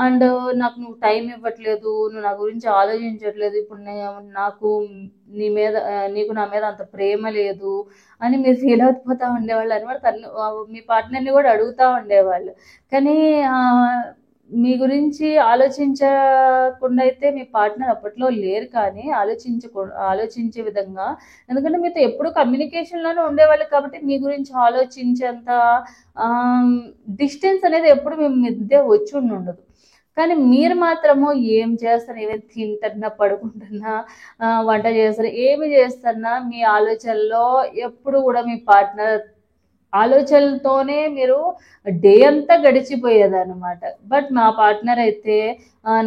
అండ్ నాకు నువ్వు టైం ఇవ్వట్లేదు, నువ్వు నా గురించి ఆలోచించట్లేదు, ఇప్పుడు నాకు నీకు నా మీద అంత ప్రేమ లేదు అని మీరు ఫీల్ అయిపోతూ ఉండేవాళ్ళు అనమాట. మీ పార్ట్నర్ని కూడా అడుగుతూ ఉండేవాళ్ళు. కానీ మీ గురించి ఆలోచించకుండా అయితే మీ పార్ట్నర్ అప్పట్లో లేరు, కానీ ఆలోచించే విధంగా, ఎందుకంటే మీతో ఎప్పుడు కమ్యూనికేషన్లోనే ఉండేవాళ్ళు కాబట్టి మీ గురించి ఆలోచించేంత డిస్టెన్స్ అనేది ఎప్పుడు మీ మధ్య వచ్చి ఉండదు. కానీ మీరు మాత్రము ఏం చేస్తారు, ఏమైనా తింటున్నా, పడుకుంటున్నా, వంట చేస్తారు, ఏమి చేస్తున్నా మీ ఆలోచనలో ఎప్పుడు కూడా మీ పార్ట్నర్ ఆలోచనలతోనే మీరు డే అంతా గడిచిపోయేదన్నమాట. బట్ మా పార్ట్నర్ అయితే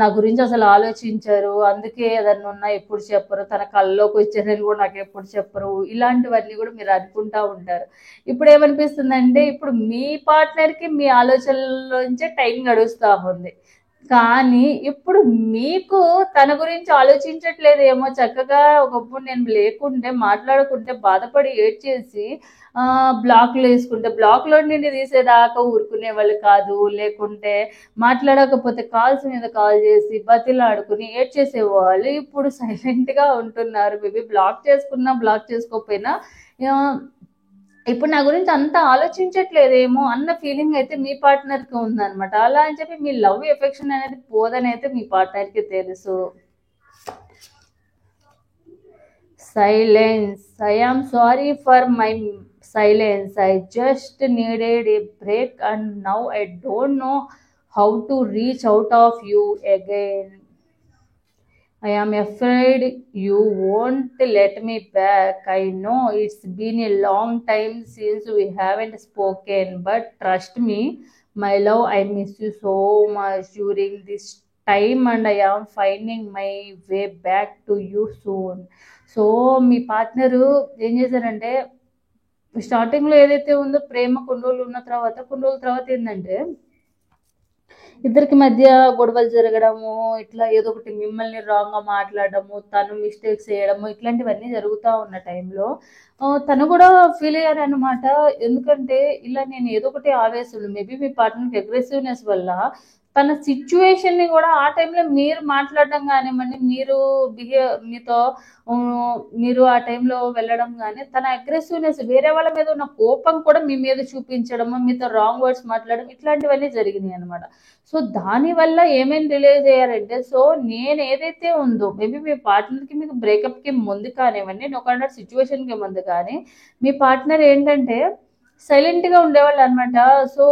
నా గురించి అసలు ఆలోచించరు, అందుకే ఏదన్నా ఉన్నా ఎప్పుడు చెప్పరు, తన కళ్ళలోకి వచ్చేదని కూడా నాకు ఎప్పుడు చెప్పరు, ఇలాంటివన్నీ కూడా మీరు అనుకుంటూ ఉంటారు. ఇప్పుడు ఏమనిపిస్తుందంటే, ఇప్పుడు మీ పార్ట్నర్కి మీ ఆలోచనలోంచే టైం గడుస్తూ ఉంది, కానీ ఇప్పుడు మీకు తన గురించి ఆలోచించట్లేదేమో. చక్కగా ఒకప్పుడు నేను లేకుంటే మాట్లాడుకుంటే బాధపడి ఏడ్చేసి బ్లాక్లో వేసుకుంటే బ్లాక్లో నుండి తీసేదాకా ఊరుకునే వాళ్ళు కాదు, లేకుంటే మాట్లాడకపోతే కాల్స్ మీద కాల్ చేసి బతిలాడుకుని ఏడ్చేసేవాళ్ళు. ఇప్పుడు సైలెంట్గా ఉంటున్నారు. మేబీ బ్లాక్ చేసుకున్నా బ్లాక్ చేసుకోకపోయినా ఇప్పుడు నా గురించి అంత ఆలోచించట్లేదేమో అన్న ఫీలింగ్ అయితే మీ పార్ట్నర్కి ఉందన్నమాట. అలా అని చెప్పి మీ లవ్ ఎఫెక్షన్ అనేది పోదని అయితే మీ పార్ట్నర్కి తెలుసు. Silence. I am sorry for my silence. I just needed a break and now I don't know how to reach out of you again. I am afraid you won't let me back. I know it's been a long time since we haven't spoken, but trust me, my love, I miss you so much during this time and I am finding my way back to you soon. So me partner ఏం చేశారంటే, స్టార్టింగ్లో ఏదైతే ఉందో ప్రేమ కొన్ని రోజుల తర్వాత ఏంటంటే, ఇద్దరికి మధ్య గొడవలు జరగడము, ఇట్లా ఏదో ఒకటి మిమ్మల్ని రాంగ్గా మాట్లాడడము, తను మిస్టేక్స్ చేయడము, ఇట్లాంటివన్నీ జరుగుతూ ఉన్న టైంలో తను కూడా ఫీల్ అయ్యారనమాట. ఎందుకంటే ఇలా నేను ఏదో ఒకటి ఆవేశంలో, మేబీ మీ పార్ట్నర్కి అగ్రెసివ్నెస్ వల్ల తన సిచ్యువేషన్ని కూడా ఆ టైంలో మీరు మాట్లాడడం కానివ్వండి, మీరు ఆ టైంలో వెళ్ళడం కానీ, తన అగ్రెసివ్నెస్, వేరే వాళ్ళ మీద ఉన్న కోపం కూడా మీ మీద చూపించడము, మీతో రాంగ్ వర్డ్స్ మాట్లాడడం, ఇట్లాంటివన్నీ జరిగినాయి అనమాట. సో దానివల్ల ఏమేమి రిలీజ్ అయ్యారంటే, సో నేను ఏదైతే ఉందో, మేబీ మీ పార్ట్నర్కి మీకు బ్రేకప్కి ముందు కానివ్వండి, ఒక సిచ్యువేషన్కి ముందు కానీ, మీ పార్ట్నర్ ఏంటంటే సైలెంట్గా ఉండేవాళ్ళు అనమాట. సో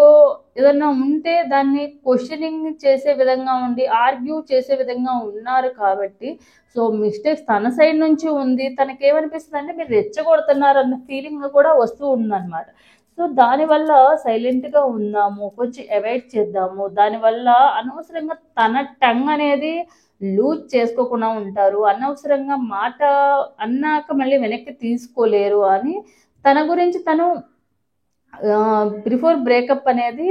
ఏదన్నా ఉంటే దాన్ని క్వశ్చనింగ్ చేసే విధంగా ఉండి, ఆర్గ్యూ చేసే విధంగా ఉన్నారు కాబట్టి, సో మిస్టేక్స్ తన సైడ్ నుంచి ఉంది. తనకేమనిపిస్తుంది అంటే, మీరు రెచ్చగొడుతున్నారు అన్న ఫీలింగ్ కూడా వస్తూ ఉందన్నమాట. సో దానివల్ల సైలెంట్గా ఉందాము, కొంచెం అవాయిడ్ చేద్దాము, దానివల్ల అనవసరంగా తన టంగ్ అనేది లూజ్ చేసుకోకుండా ఉంటారు, అనవసరంగా మాట అన్నాక మళ్ళీ వెనక్కి తీసుకోలేరు అని తన గురించి తను బిఫోర్ బ్రేకప్ అనేది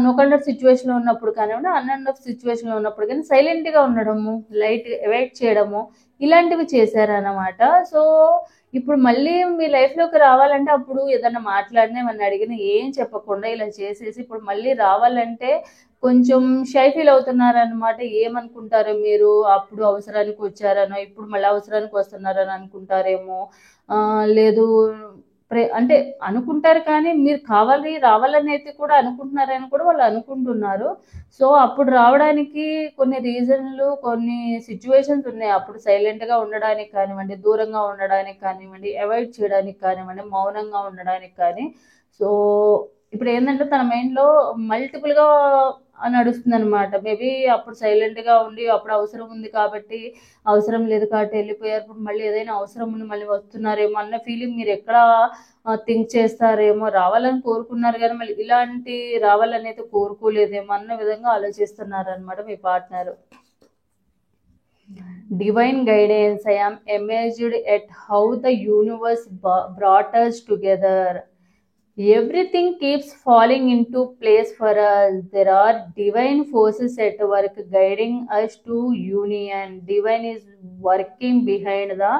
నో కండక్ట్ సిచ్యువేషన్లో ఉన్నప్పుడు కానివ్వండి, అన్ ఆఫ్ సిచ్యువేషన్లో ఉన్నప్పుడు కానీ సైలెంట్గా ఉండడము, లైట్ అవాయిడ్ చేయడము, ఇలాంటివి చేశారన్నమాట. సో ఇప్పుడు మళ్ళీ మీ లైఫ్లోకి రావాలంటే, అప్పుడు ఏదన్నా మాట్లాడినా ఏమన్నా అడిగినా ఏం చెప్పకుండా ఇలా చేసేసి ఇప్పుడు మళ్ళీ రావాలంటే కొంచెం షై ఫీల్ అవుతున్నారనమాట. ఏమనుకుంటారో మీరు, అప్పుడు అవసరానికి వచ్చారనో ఇప్పుడు మళ్ళీ అవసరానికి వస్తున్నారని అనుకుంటారేమో, లేదు అంటే అనుకుంటారు, కానీ మీరు కావాలి రావాలని అయితే కూడా అనుకుంటున్నారని కూడా వాళ్ళు అనుకుంటున్నారు. సో అప్పుడు రావడానికి కొన్ని రీజన్లు, కొన్ని సిచ్యువేషన్స్ ఉన్నాయి. అప్పుడు సైలెంట్గా ఉండడానికి కానివ్వండి, దూరంగా ఉండడానికి కానివ్వండి, అవాయిడ్ చేయడానికి కానివ్వండి, మౌనంగా ఉండడానికి కానీ. సో ఇప్పుడు ఏంటంటే తన మైండ్లో మల్టిపుల్గా నడుస్తుంది అనమాట. మేబీ అప్పుడు సైలెంట్గా ఉండి అప్పుడు అవసరం ఉంది కాబట్టి, అవసరం లేదు కాబట్టి వెళ్ళిపోయారు. ఇప్పుడు మళ్ళీ ఏదైనా అవసరం ఉండి మళ్ళీ వస్తున్నారేమో అన్న ఫీలింగ్ మీరు ఎక్కడ థింక్ చేస్తారేమో. రావాలని కోరుకున్నారు కానీ మళ్ళీ ఇలాంటి రావాలని అయితే కోరుకోలేదేమో అన్న విధంగా ఆలోచిస్తున్నారు అనమాట మీ partner. Divine guidance, I am amazed at how the universe brought us together. Everything keeps falling into place for us. There are divine forces at work guiding us to union. Divine is working behind the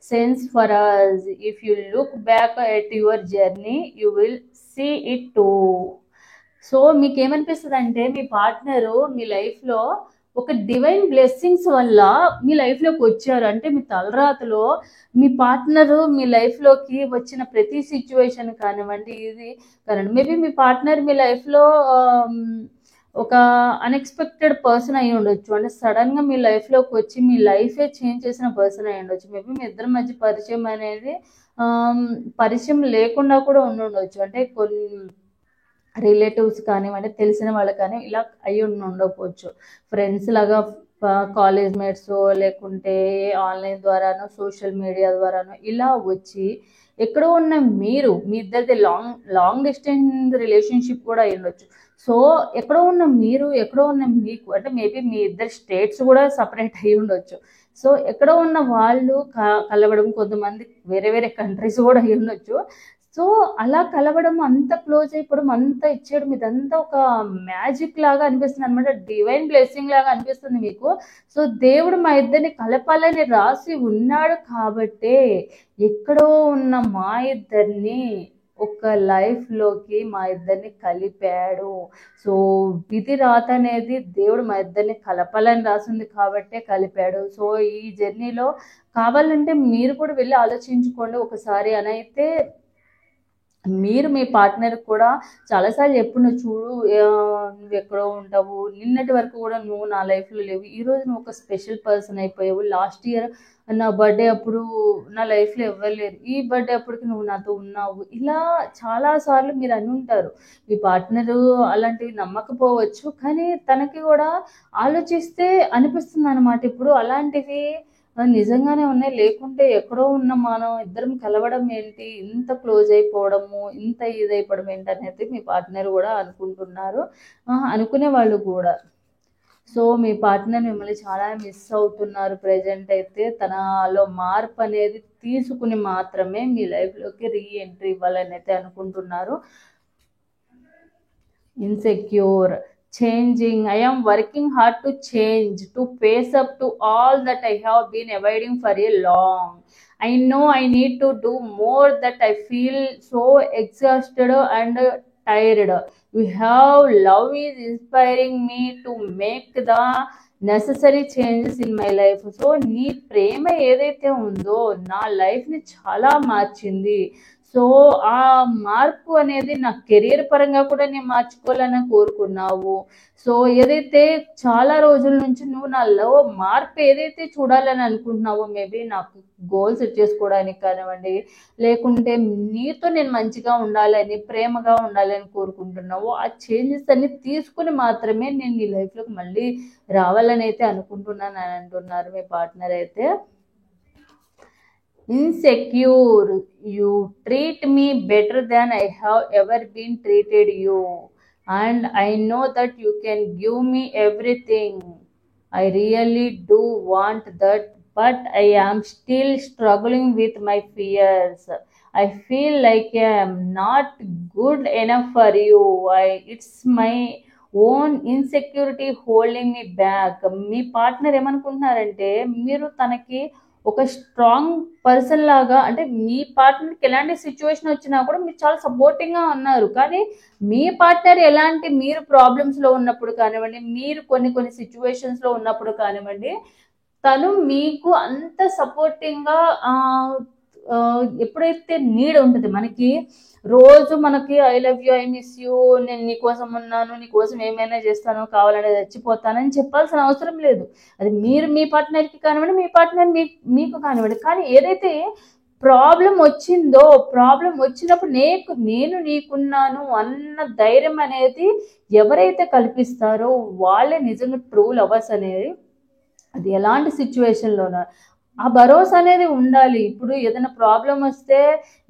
scenes for us. If you look back at your journey, you will see it too. So మీకేమనిపిస్తుంది అంటే మీ partner మీ లైఫ్లో ఒక divine blessings వల్ల మీ లైఫ్లోకి వచ్చారు. అంటే మీ తలరాతలో మీ partner మీ లైఫ్లోకి వచ్చిన ప్రతి సిచ్యువేషన్ కానివ్వండి, ఇది కానివ్వండి, మేబీ మీ పార్ట్నర్ మీ లైఫ్లో ఒక అన్ఎక్స్పెక్టెడ్ పర్సన్ అయి ఉండొచ్చు. అంటే సడన్గా మీ లైఫ్లోకి వచ్చి మీ లైఫే చేంజ్ చేసిన పర్సన్ అయి ఉండొచ్చు. మేబీ మీ ఇద్దరి మధ్య పరిచయం అనేది పరిచయం లేకుండా కూడా ఉండొచ్చు. అంటే కొన్ని రిలేటివ్స్ కానివ్వండి, తెలిసిన వాళ్ళు కానీ ఇలా అయ్యి ఉండకపోవచ్చు. ఫ్రెండ్స్ లాగా, కాలేజ్ మేట్స్, లేకుంటే ఆన్లైన్ ద్వారానో సోషల్ మీడియా ద్వారానో ఇలా వచ్చి ఎక్కడో ఉన్న మీరు, మీ ఇద్దరిది లాంగ్ డిస్టెన్స్ రిలేషన్షిప్ కూడా అయి ఉండొచ్చు. సో ఎక్కడో ఉన్న మీరు, ఎక్కడో ఉన్న మీకు, అంటే మేబీ మీ ఇద్దరు స్టేట్స్ కూడా సపరేట్ అయ్యి ఉండొచ్చు. సో ఎక్కడో ఉన్న వాళ్ళు కలవడం, కొంతమంది వేరే వేరే కంట్రీస్ కూడా అయ్యి ఉండొచ్చు. సో అలా కలవడం, అంత క్లోజ్ అయిపోవడం, అంత ఇచ్చేయడం, ఇదంతా ఒక మ్యాజిక్ లాగా అనిపిస్తుంది అనమాట. డివైన్ బ్లెస్సింగ్ లాగా అనిపిస్తుంది మీకు. సో దేవుడు మా ఇద్దరిని కలపాలని రాసి ఉన్నాడు కాబట్టే ఎక్కడో ఉన్న మా ఇద్దరిని ఒక లైఫ్లోకి మా ఇద్దరిని కలిపాడు. సో విధి రాత అనేది దేవుడు మా ఇద్దరిని కలపాలని రాసింది కాబట్టే కలిపాడు. సో ఈ జర్నీలో కావాలంటే మీరు కూడా వెళ్ళి ఆలోచించుకోండి ఒకసారి. అని అయితే మీరు మీ పార్ట్నర్ కూడా చాలాసార్లు ఎప్పుడు నువ్వు చూడు, నువ్వు ఎక్కడో ఉంటావు, నిన్నటి వరకు కూడా నువ్వు నా లైఫ్లో లేవు, ఈరోజు నువ్వు ఒక స్పెషల్ పర్సన్ అయిపోయావు, లాస్ట్ ఇయర్ నా బర్త్డే అప్పుడు నా లైఫ్లో ఇవ్వలేరు, ఈ బర్త్డే అప్పటికి నువ్వు నాతో ఉన్నావు, ఇలా చాలాసార్లు మీరు అని ఉంటారు. మీ పార్ట్నరు అలాంటివి నమ్మకపోవచ్చు, కానీ తనకి కూడా ఆలోచిస్తే అనిపిస్తుంది అనమాట. ఇప్పుడు అలాంటివి నిజంగానే ఉన్నాయి, లేకుంటే ఎక్కడో ఉన్న మనం ఇద్దరం కలవడం ఏంటి, ఇంత క్లోజ్ అయిపోవడము, ఇంత ఇదైపోవడం ఏంటి అనేది మీ పార్ట్నర్ కూడా అనుకుంటున్నారు, అనుకునే వాళ్ళు కూడా. సో మీ పార్ట్నర్ మిమ్మల్ని చాలా మిస్ అవుతున్నారు ప్రెజెంట్ అయితే. తనలో మార్పు అనేది తీసుకుని మాత్రమే మీ లైఫ్లోకి రీఎంట్రీ ఇవ్వాలని అయితే అనుకుంటున్నారు. Insecure, changing. I am working hard to change, to face up to all that I have been avoiding for a long. I know I need to do more, that I feel so exhausted and tired. You have love is inspiring me to make the necessary changes in my life. So నీ ప్రేమ ఏదైతే ఉందో నా లైఫ్ని చాలా మార్చింది. So ఆ మార్పు అనేది నా కెరీర్ పరంగా కూడా నేను మార్చుకోవాలని కోరుకున్నావు. సో ఏదైతే చాలా రోజుల నుంచి నువ్వు నాలో మార్పు ఏదైతే చూడాలని అనుకుంటున్నావో, మేబీ నాకు గోల్ సెట్ చేసుకోవడానికి కానివ్వండి, లేకుంటే నీతో నేను మంచిగా ఉండాలని, ప్రేమగా ఉండాలని కోరుకుంటున్నావు, ఆ చేంజెస్ అన్ని తీసుకుని మాత్రమే నేను నీ లైఫ్లోకి మళ్ళీ రావాలని అయితే అనుకుంటున్నాను అని అంటున్నారు మీ పార్ట్నర్ అయితే. Insecure, you treat me better than I have ever been treated you, and I know that you can give me everything. I really do want that, but I am still struggling with my fears. I feel like I am not good enough for you. It's my own insecurity holding me back. Me partner ఏమనుకుంటున్నారంటే మీరు తనకి ఒక strong person లాగా, అంటే మీ పార్ట్నర్కి ఎలాంటి situation వచ్చినా కూడా మీరు చాలా సపోర్టింగ్గా ఉన్నారు, కానీ మీ పార్ట్నర్ ఎలాంటి, మీరు ప్రాబ్లమ్స్లో ఉన్నప్పుడు కానివ్వండి, మీరు కొన్ని సిచ్యువేషన్స్లో ఉన్నప్పుడు కానివ్వండి, తను మీకు అంత సపోర్టింగ్గా ఎప్పుడైతే నీడ్ ఉంటుంది మనకి, రోజు మనకి I love you, I miss you, నేను నీకోసం ఉన్నాను, నీకోసం ఏమైనా చేస్తాను, కావాలంటే చచ్చిపోతానని చెప్పాల్సిన అవసరం లేదు. అది మీరు మీ పార్ట్నర్కి కానివ్వండి, మీ పార్ట్నర్ మీకు కానివ్వండి. కానీ ఏదైతే ప్రాబ్లం వచ్చిందో, ప్రాబ్లం వచ్చినప్పుడు నేను నీకున్నాను అన్న ధైర్యం అనేది ఎవరైతే కల్పిస్తారో వాళ్ళే నిజంగా ట్రూ లవర్స్ అనేది. అది ఎలాంటి సిచ్యువేషన్లోనో ఆ భరోసా అనేది ఉండాలి. ఇప్పుడు ఏదైనా ప్రాబ్లం వస్తే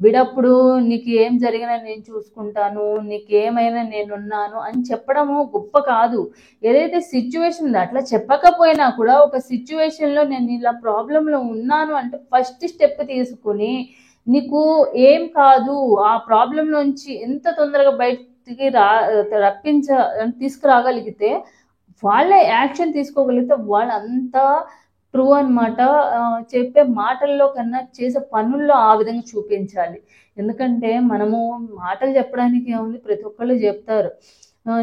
విడప్పుడు నీకు ఏం జరిగినా నేను చూసుకుంటాను, నీకేమైనా నేనున్నాను అని చెప్పడము గొప్ప కాదు. ఏదైతే సిచ్యువేషన్ ఉందో అట్లా చెప్పకపోయినా కూడా ఒక సిచ్యువేషన్లో నేను ఇలా ప్రాబ్లంలో ఉన్నాను అంటే ఫస్ట్ స్టెప్ తీసుకుని నీకు ఏం కాదు, ఆ ప్రాబ్లంలోంచి ఎంత తొందరగా బయటికి తీసుకురాగలిగితే, వాళ్ళే యాక్షన్ తీసుకోగలిగితే వాళ్ళంతా ట్రూ అనమాట. చెప్పే మాటల్లో కన్నా చేసే పనుల్లో ఆ విధంగా చూపించాలి. ఎందుకంటే మనము మాటలు చెప్పడానికి ఏముంది, ప్రతి ఒక్కళ్ళు చెప్తారు,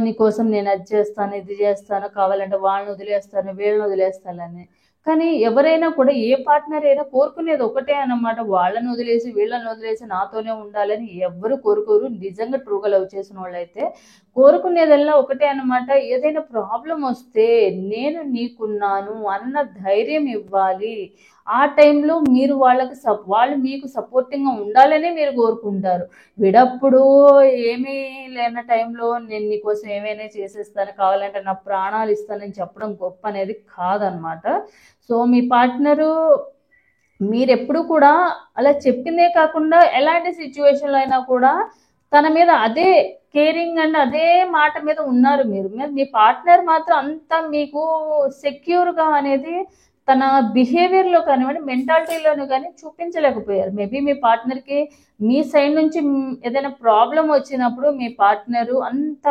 నీకోసం నేను అది చేస్తాను, ఇది చేస్తాను, కావాలంటే వాళ్ళని వదిలేస్తాను, వీళ్ళని వదిలేస్తానని. కానీ ఎవరైనా కూడా ఏ పార్ట్నర్ అయినా కోరుకునేది ఒకటే అన్నమాట, వాళ్ళని వదిలేసి వీళ్ళని వదిలేసి నాతోనే ఉండాలని ఎవ్వరు కోరుకోరు. నిజంగా ట్రూగా లవ్ చేసిన వాళ్ళైతే కోరుకునేదల్లా ఒకటే అన్నమాట, ఏదైనా ప్రాబ్లం వస్తే నేను నీకున్నాను అన్న ధైర్యం ఇవ్వాలి. ఆ టైంలో మీరు వాళ్ళు మీకు సపోర్టింగ్గా ఉండాలని మీరు కోరుకుంటారు. విడప్పుడు ఏమీ లేని టైంలో నేను నీకోసం ఏమైనా చేసేస్తాను, కావాలంటే నా ప్రాణాలు ఇస్తానని చెప్పడం గొప్ప అనేది కాదనమాట. సో మీ పార్ట్నరు మీరెప్పుడు కూడా అలా చెప్పిందే కాకుండా ఎలాంటి సిచ్యువేషన్లో అయినా కూడా తన మీద అదే కేరింగ్ అండ్ అదే మాట మీద ఉన్నారు. మీరు మీ పార్ట్నర్ మాత్రం అంత మీకు సెక్యూర్గా అనేది తన బిహేవియర్లో కానివ్వండి, మెంటాలిటీలోనూ కానీ చూపించలేకపోయారు. మేబీ మీ పార్ట్నర్కి మీ సైడ్ నుంచి ఏదైనా ప్రాబ్లం వచ్చినప్పుడు మీ పార్ట్నరు అంత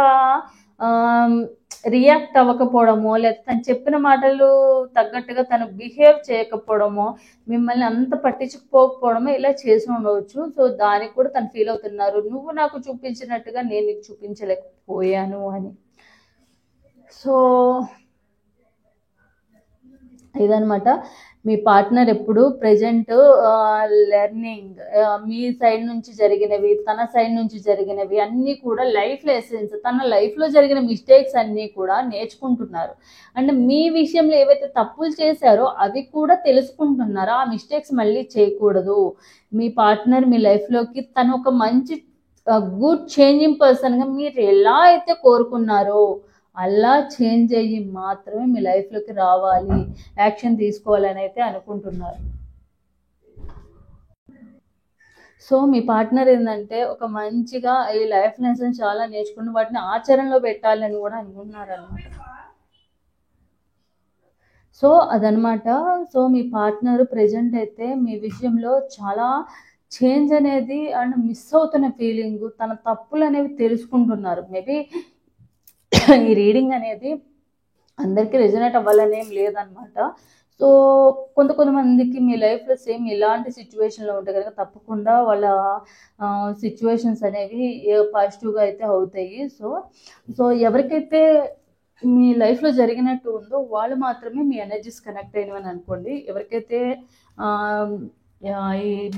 రియాక్ట్ అవ్వకపోవడమో, లేదా తను చెప్పిన మాటలు తగ్గట్టుగా తను బిహేవ్ చేయకపోవడమో, మిమ్మల్ని అంత పట్టించుకోకపోవడమో ఇలా చేసి ఉండవచ్చు. సో దానికి కూడా తను ఫీల్ అవుతున్నారు, నువ్వు నాకు చూపించినట్టుగా నేను నీకు చూపించలేకపోయాను అని. సో ఇదనమాట. మీ పార్ట్నర్ ఎప్పుడు ప్రజెంట్ లెర్నింగ్, మీ సైడ్ నుంచి జరిగినవి, తన సైడ్ నుంచి జరిగినవి అన్నీ కూడా లైఫ్ లెసన్స్, తన లైఫ్లో జరిగిన మిస్టేక్స్ అన్నీ కూడా నేర్చుకుంటున్నారు. అండ్ మీ విషయంలో ఏవైతే తప్పులు చేశారో అవి కూడా తెలుసుకుంటున్నారు. ఆ మిస్టేక్స్ మళ్ళీ చేయకూడదు. మీ పార్ట్నర్ మీ లైఫ్లోకి తను ఒక మంచి గుడ్ చేంజింగ్ పర్సన్గా మీరు ఎలా అయితే కోరుకున్నారో అలా చేంజ్ అయ్యి మాత్రమే మీ లైఫ్లోకి రావాలి, యాక్షన్ తీసుకోవాలని అయితే అనుకుంటున్నారు. సో మీ పార్ట్నర్ ఏంటంటే ఒక మంచిగా ఈ లైఫ్ లెసన్స్ చాలా నేర్చుకుని వాటిని ఆచరణలో పెట్టాలని కూడా అనుకుంటున్నారు అనమాట. సో అదనమాట. సో మీ పార్ట్నర్ ప్రజెంట్ అయితే మీ విషయంలో చాలా చేంజ్ అనేది అండ్ మిస్ అవుతున్న ఫీలింగ్, తన తప్పులు అనేవి తెలుసుకుంటున్నారు. మేబీ ఈ రీడింగ్ అనేది అందరికీ రెజొనేట్ అవ్వాలని ఏం లేదనమాట. సో కొంతమందికి మీ లైఫ్లో సేమ్ ఇలాంటి సిచ్యువేషన్లో ఉంటే కనుక తప్పకుండా వాళ్ళ సిచ్యువేషన్స్ అనేవి పాజిటివ్గా అయితే అవుతాయి. సో ఎవరికైతే మీ లైఫ్లో జరిగినట్టు ఉందో వాళ్ళు మాత్రమే మీ ఎనర్జీస్ కనెక్ట్ అయినవని అనుకోండి. ఎవరికైతే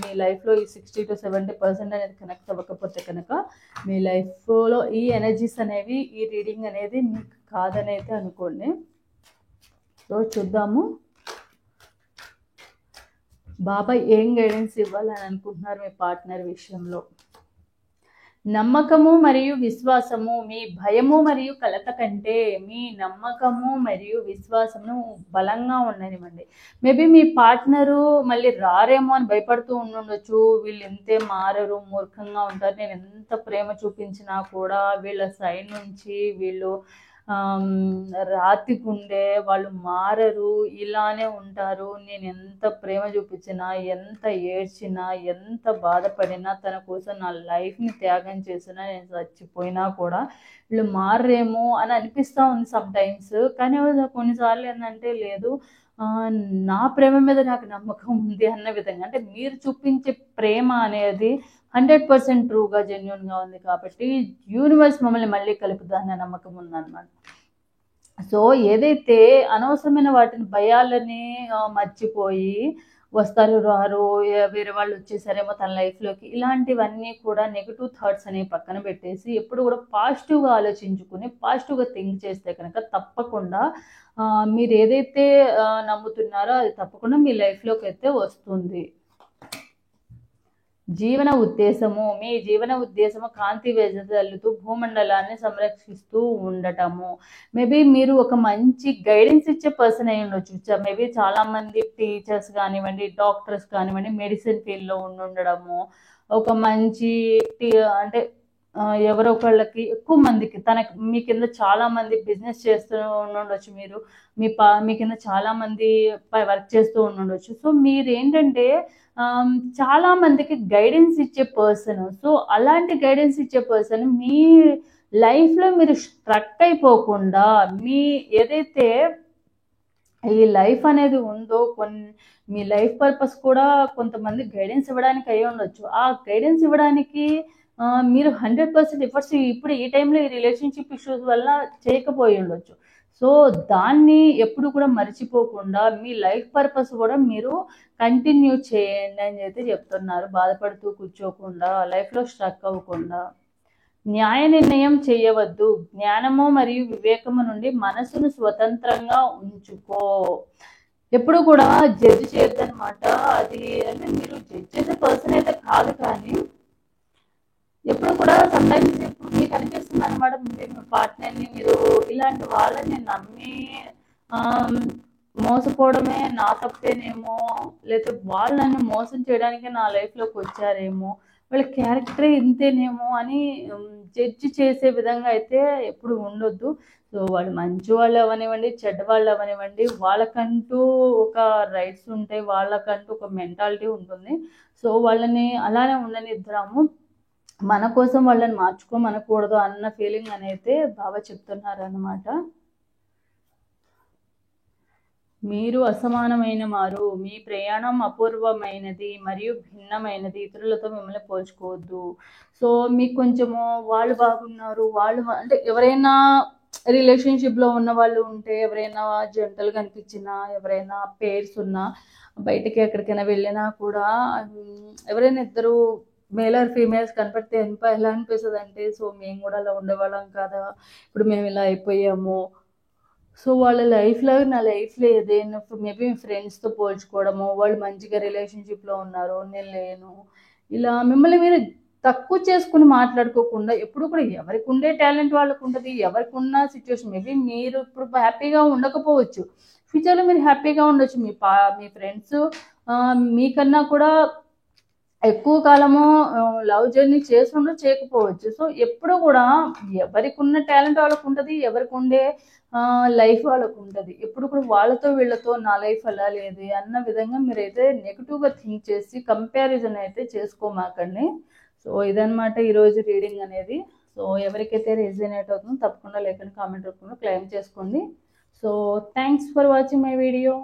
మీ లైఫ్లో ఈ 60 to 70% అనేది కనెక్ట్ అవ్వకపోతే కనుక మీ లైఫ్లో ఈ ఎనర్జీస్ అనేవి, ఈ రీడింగ్ అనేది మీకు కాదని అయితే అనుకోండి. సో చూద్దాము బాబా ఏం గైడెన్స్ ఇవ్వాలని అనుకుంటున్నారు మీ పార్ట్నర్ విషయంలో. నమ్మకము మరియు విశ్వాసము, మీ భయము మరియు కలత కంటే మీ నమ్మకము మరియు విశ్వాసము బలంగా ఉండనివ్వండి. మేబీ మీ పార్ట్నరు మళ్ళీ రారేమో అని భయపడుతూ ఉండొచ్చు. వీళ్ళు ఎంతే మారరు, మూర్ఖంగా ఉంటారు, నేను ఎంత ప్రేమ చూపించినా కూడా వీళ్ళ సైడ్ నుంచి వీళ్ళు రాతి గుండె, వాళ్ళు మారరు, ఇలానే ఉంటారు, నేను ఎంత ప్రేమ చూపించినా, ఎంత ఏడ్చినా, ఎంత బాధపడినా, తన కోసం నా లైఫ్ని త్యాగం చేసినా, నేను చచ్చిపోయినా కూడా వీళ్ళు మారేమో అని అనిపిస్తూ ఉంది సమ్టైమ్స్. కానీ కొన్నిసార్లు ఏంటంటే లేదు, నా ప్రేమ మీద నాకు నమ్మకం ఉంది అన్న విధంగా, అంటే మీరు చూపించే ప్రేమ అనేది 100% ట్రూగా జెన్యున్గా ఉంది కాబట్టి యూనివర్స్ మమ్మల్ని మళ్ళీ కలుపుతుందన్న నమ్మకం ఉందన్నమాట. సో ఏదైతే అనవసరమైన వాటిని భయాలని మర్చిపోయి వస్తారు రారు, వేరే వాళ్ళు వచ్చేసారేమో తన లైఫ్లోకి, ఇలాంటివన్నీ కూడా నెగిటివ్ థాట్స్ అనేవి పక్కన పెట్టేసి ఎప్పుడు కూడా పాజిటివ్గా ఆలోచించుకుని పాజిటివ్గా థింక్ చేస్తే కనుక తప్పకుండా మీరు ఏదైతే నమ్ముతున్నారో అది తప్పకుండా మీ లైఫ్లోకి అయితే వస్తుంది. జీవన ఉద్దేశము, మీ జీవన ఉద్దేశము కాంతి వెదజల్లుతూ భూమండలాన్ని సంరక్షిస్తూ ఉండటము. మేబీ మీరు ఒక మంచి గైడెన్స్ ఇచ్చే పర్సన్ అయి ఉండొచ్చు. మేబీ చాలా మంది టీచర్స్ కానివ్వండి, డాక్టర్స్ కానివ్వండి, మెడిసిన్ ఫీల్డ్లో ఉండడము, ఒక మంచి అంటే ఎవరో ఒకళ్ళకి ఎక్కువ మందికి మీ కింద చాలా మంది బిజినెస్ చేస్తూ ఉండొచ్చు, మీరు మీ కింద చాలా మంది వర్క్ చేస్తూ ఉండొచ్చు. సో మీరు ఏంటంటే చాలా మందికి గైడెన్స్ ఇచ్చే పర్సన్. సో అలాంటి గైడెన్స్ ఇచ్చే పర్సన్ మీ లైఫ్లో మీరు స్ట్రక్ అయిపోకుండా మీ ఏదైతే ఈ లైఫ్ అనేది ఉందో మీ లైఫ్ పర్పస్ కూడా కొంతమంది గైడెన్స్ ఇవ్వడానికి అయ్యి ఉండొచ్చు. ఆ గైడెన్స్ ఇవ్వడానికి మీరు 100% ఎఫర్ట్స్ ఇప్పుడు ఈ టైంలో ఈ రిలేషన్షిప్ ఇష్యూస్ వల్ల చేయకపోయి ఉండొచ్చు. సో దాన్ని ఎప్పుడు కూడా మర్చిపోకుండా మీ లైఫ్ పర్పస్ కూడా మీరు కంటిన్యూ చేయండి అని అయితే చెప్తున్నారు. బాధపడుతూ కూర్చోకుండా, లైఫ్లో స్ట్రక్ అవ్వకుండా. న్యాయ నిర్ణయం చేయవద్దు, జ్ఞానము మరియు వివేకము నుండి మనసును స్వతంత్రంగా ఉంచుకో. ఎప్పుడు కూడా జడ్జి చేయొద్దనమాట. అది అంటే మీరు జడ్జ్ చేసే పర్సన్ అయితే కాదు, కానీ ఎప్పుడు కూడా సమ్టైమ్స్ ఇప్పుడు మీకు అనిపిస్తుంది అనమాట, మీ పార్ట్నర్ని మీరు ఇలాంటి వాళ్ళని నమ్మి మోసపోవడమే నా తప్పేనేమో, లేకపోతే వాళ్ళని మోసం చేయడానికి నా లైఫ్లోకి వచ్చారేమో, వాళ్ళ క్యారెక్టరే ఇంతేనేమో అని జడ్జి చేసే విధంగా అయితే ఎప్పుడు ఉండొద్దు. సో వాళ్ళు మంచి వాళ్ళు అవనివ్వండి, చెడ్డ వాళ్ళు అవనివ్వండి, వాళ్ళకంటూ ఒక రైట్స్ ఉంటాయి, వాళ్ళకంటూ ఒక మెంటాలిటీ ఉంటుంది. సో వాళ్ళని అలానే ఉండనిద్దాము, మన కోసం వాళ్ళని మార్చుకోమనకూడదు అన్న ఫీలింగ్ అనేది బాగా చెప్తున్నారు అన్నమాట. మీరు అసమానమైన వారు, మీ ప్రయాణం అపూర్వమైనది మరియు భిన్నమైనది, ఇతరులతో మిమ్మల్ని పోల్చుకోవద్దు. సో మీకు కొంచెము వాళ్ళు బాగున్నారు, వాళ్ళు అంటే ఎవరైనా రిలేషన్షిప్లో ఉన్న వాళ్ళు ఉంటే, ఎవరైనా జంటలు కనిపించినా, ఎవరైనా పేర్స్ ఉన్నా, బయటకి ఎక్కడికైనా వెళ్ళినా కూడా ఎవరైనా ఇద్దరు మేల్ ఆర్ ఫీమేల్స్ కనపడితే ఎలా అనిపిస్తుంది అంటే, సో మేము కూడా అలా ఉండేవాళ్ళం కదా, ఇప్పుడు మేము ఇలా అయిపోయాము. సో వాళ్ళ లైఫ్లో నా లైఫ్లో ఏదైనా మేబీ ఫ్రెండ్స్తో పోల్చుకోవడము, వాళ్ళు మంచిగా రిలేషన్షిప్లో ఉన్నారు నేను లేను, ఇలా మిమ్మల్ని మీరు తక్కువ చేసుకుని మాట్లాడుకోకుండా ఎప్పుడు కూడా ఎవరికి ఉండే టాలెంట్ వాళ్ళకు ఉంటుంది, ఎవరికి ఉన్న సిచ్యువేషన్. మేబీ మీరు ఇప్పుడు హ్యాపీగా ఉండకపోవచ్చు, ఫ్యూచర్లో మీరు హ్యాపీగా ఉండొచ్చు. మీ ఫ్రెండ్స్ మీకన్నా కూడా ఎక్కువ కాలము లవ్ జర్నీ చేస్తుండో చేయకపోవచ్చు. సో ఎప్పుడు కూడా ఎవరికి ఉన్న టాలెంట్ వాళ్ళకు ఉంటుంది, ఎవరికి ఉండే లైఫ్ వాళ్ళకు ఉంటుంది. ఎప్పుడు కూడా వాళ్ళతో వీళ్ళతో నా లైఫ్ అలా లేదు అన్న విధంగా మీరైతే నెగిటివ్గా థింక్ చేసి కంపారిజన్ అయితే చేసుకోమాకండి. సో ఇదనమాట ఈరోజు రీడింగ్ అనేది. సో ఎవరికైతే రెజనేట్ అవుతుందో తప్పకుండా లేకుండా కామెంట్ రూపంలో క్లెయిమ్ చేసుకోండి. So thanks for watching my video.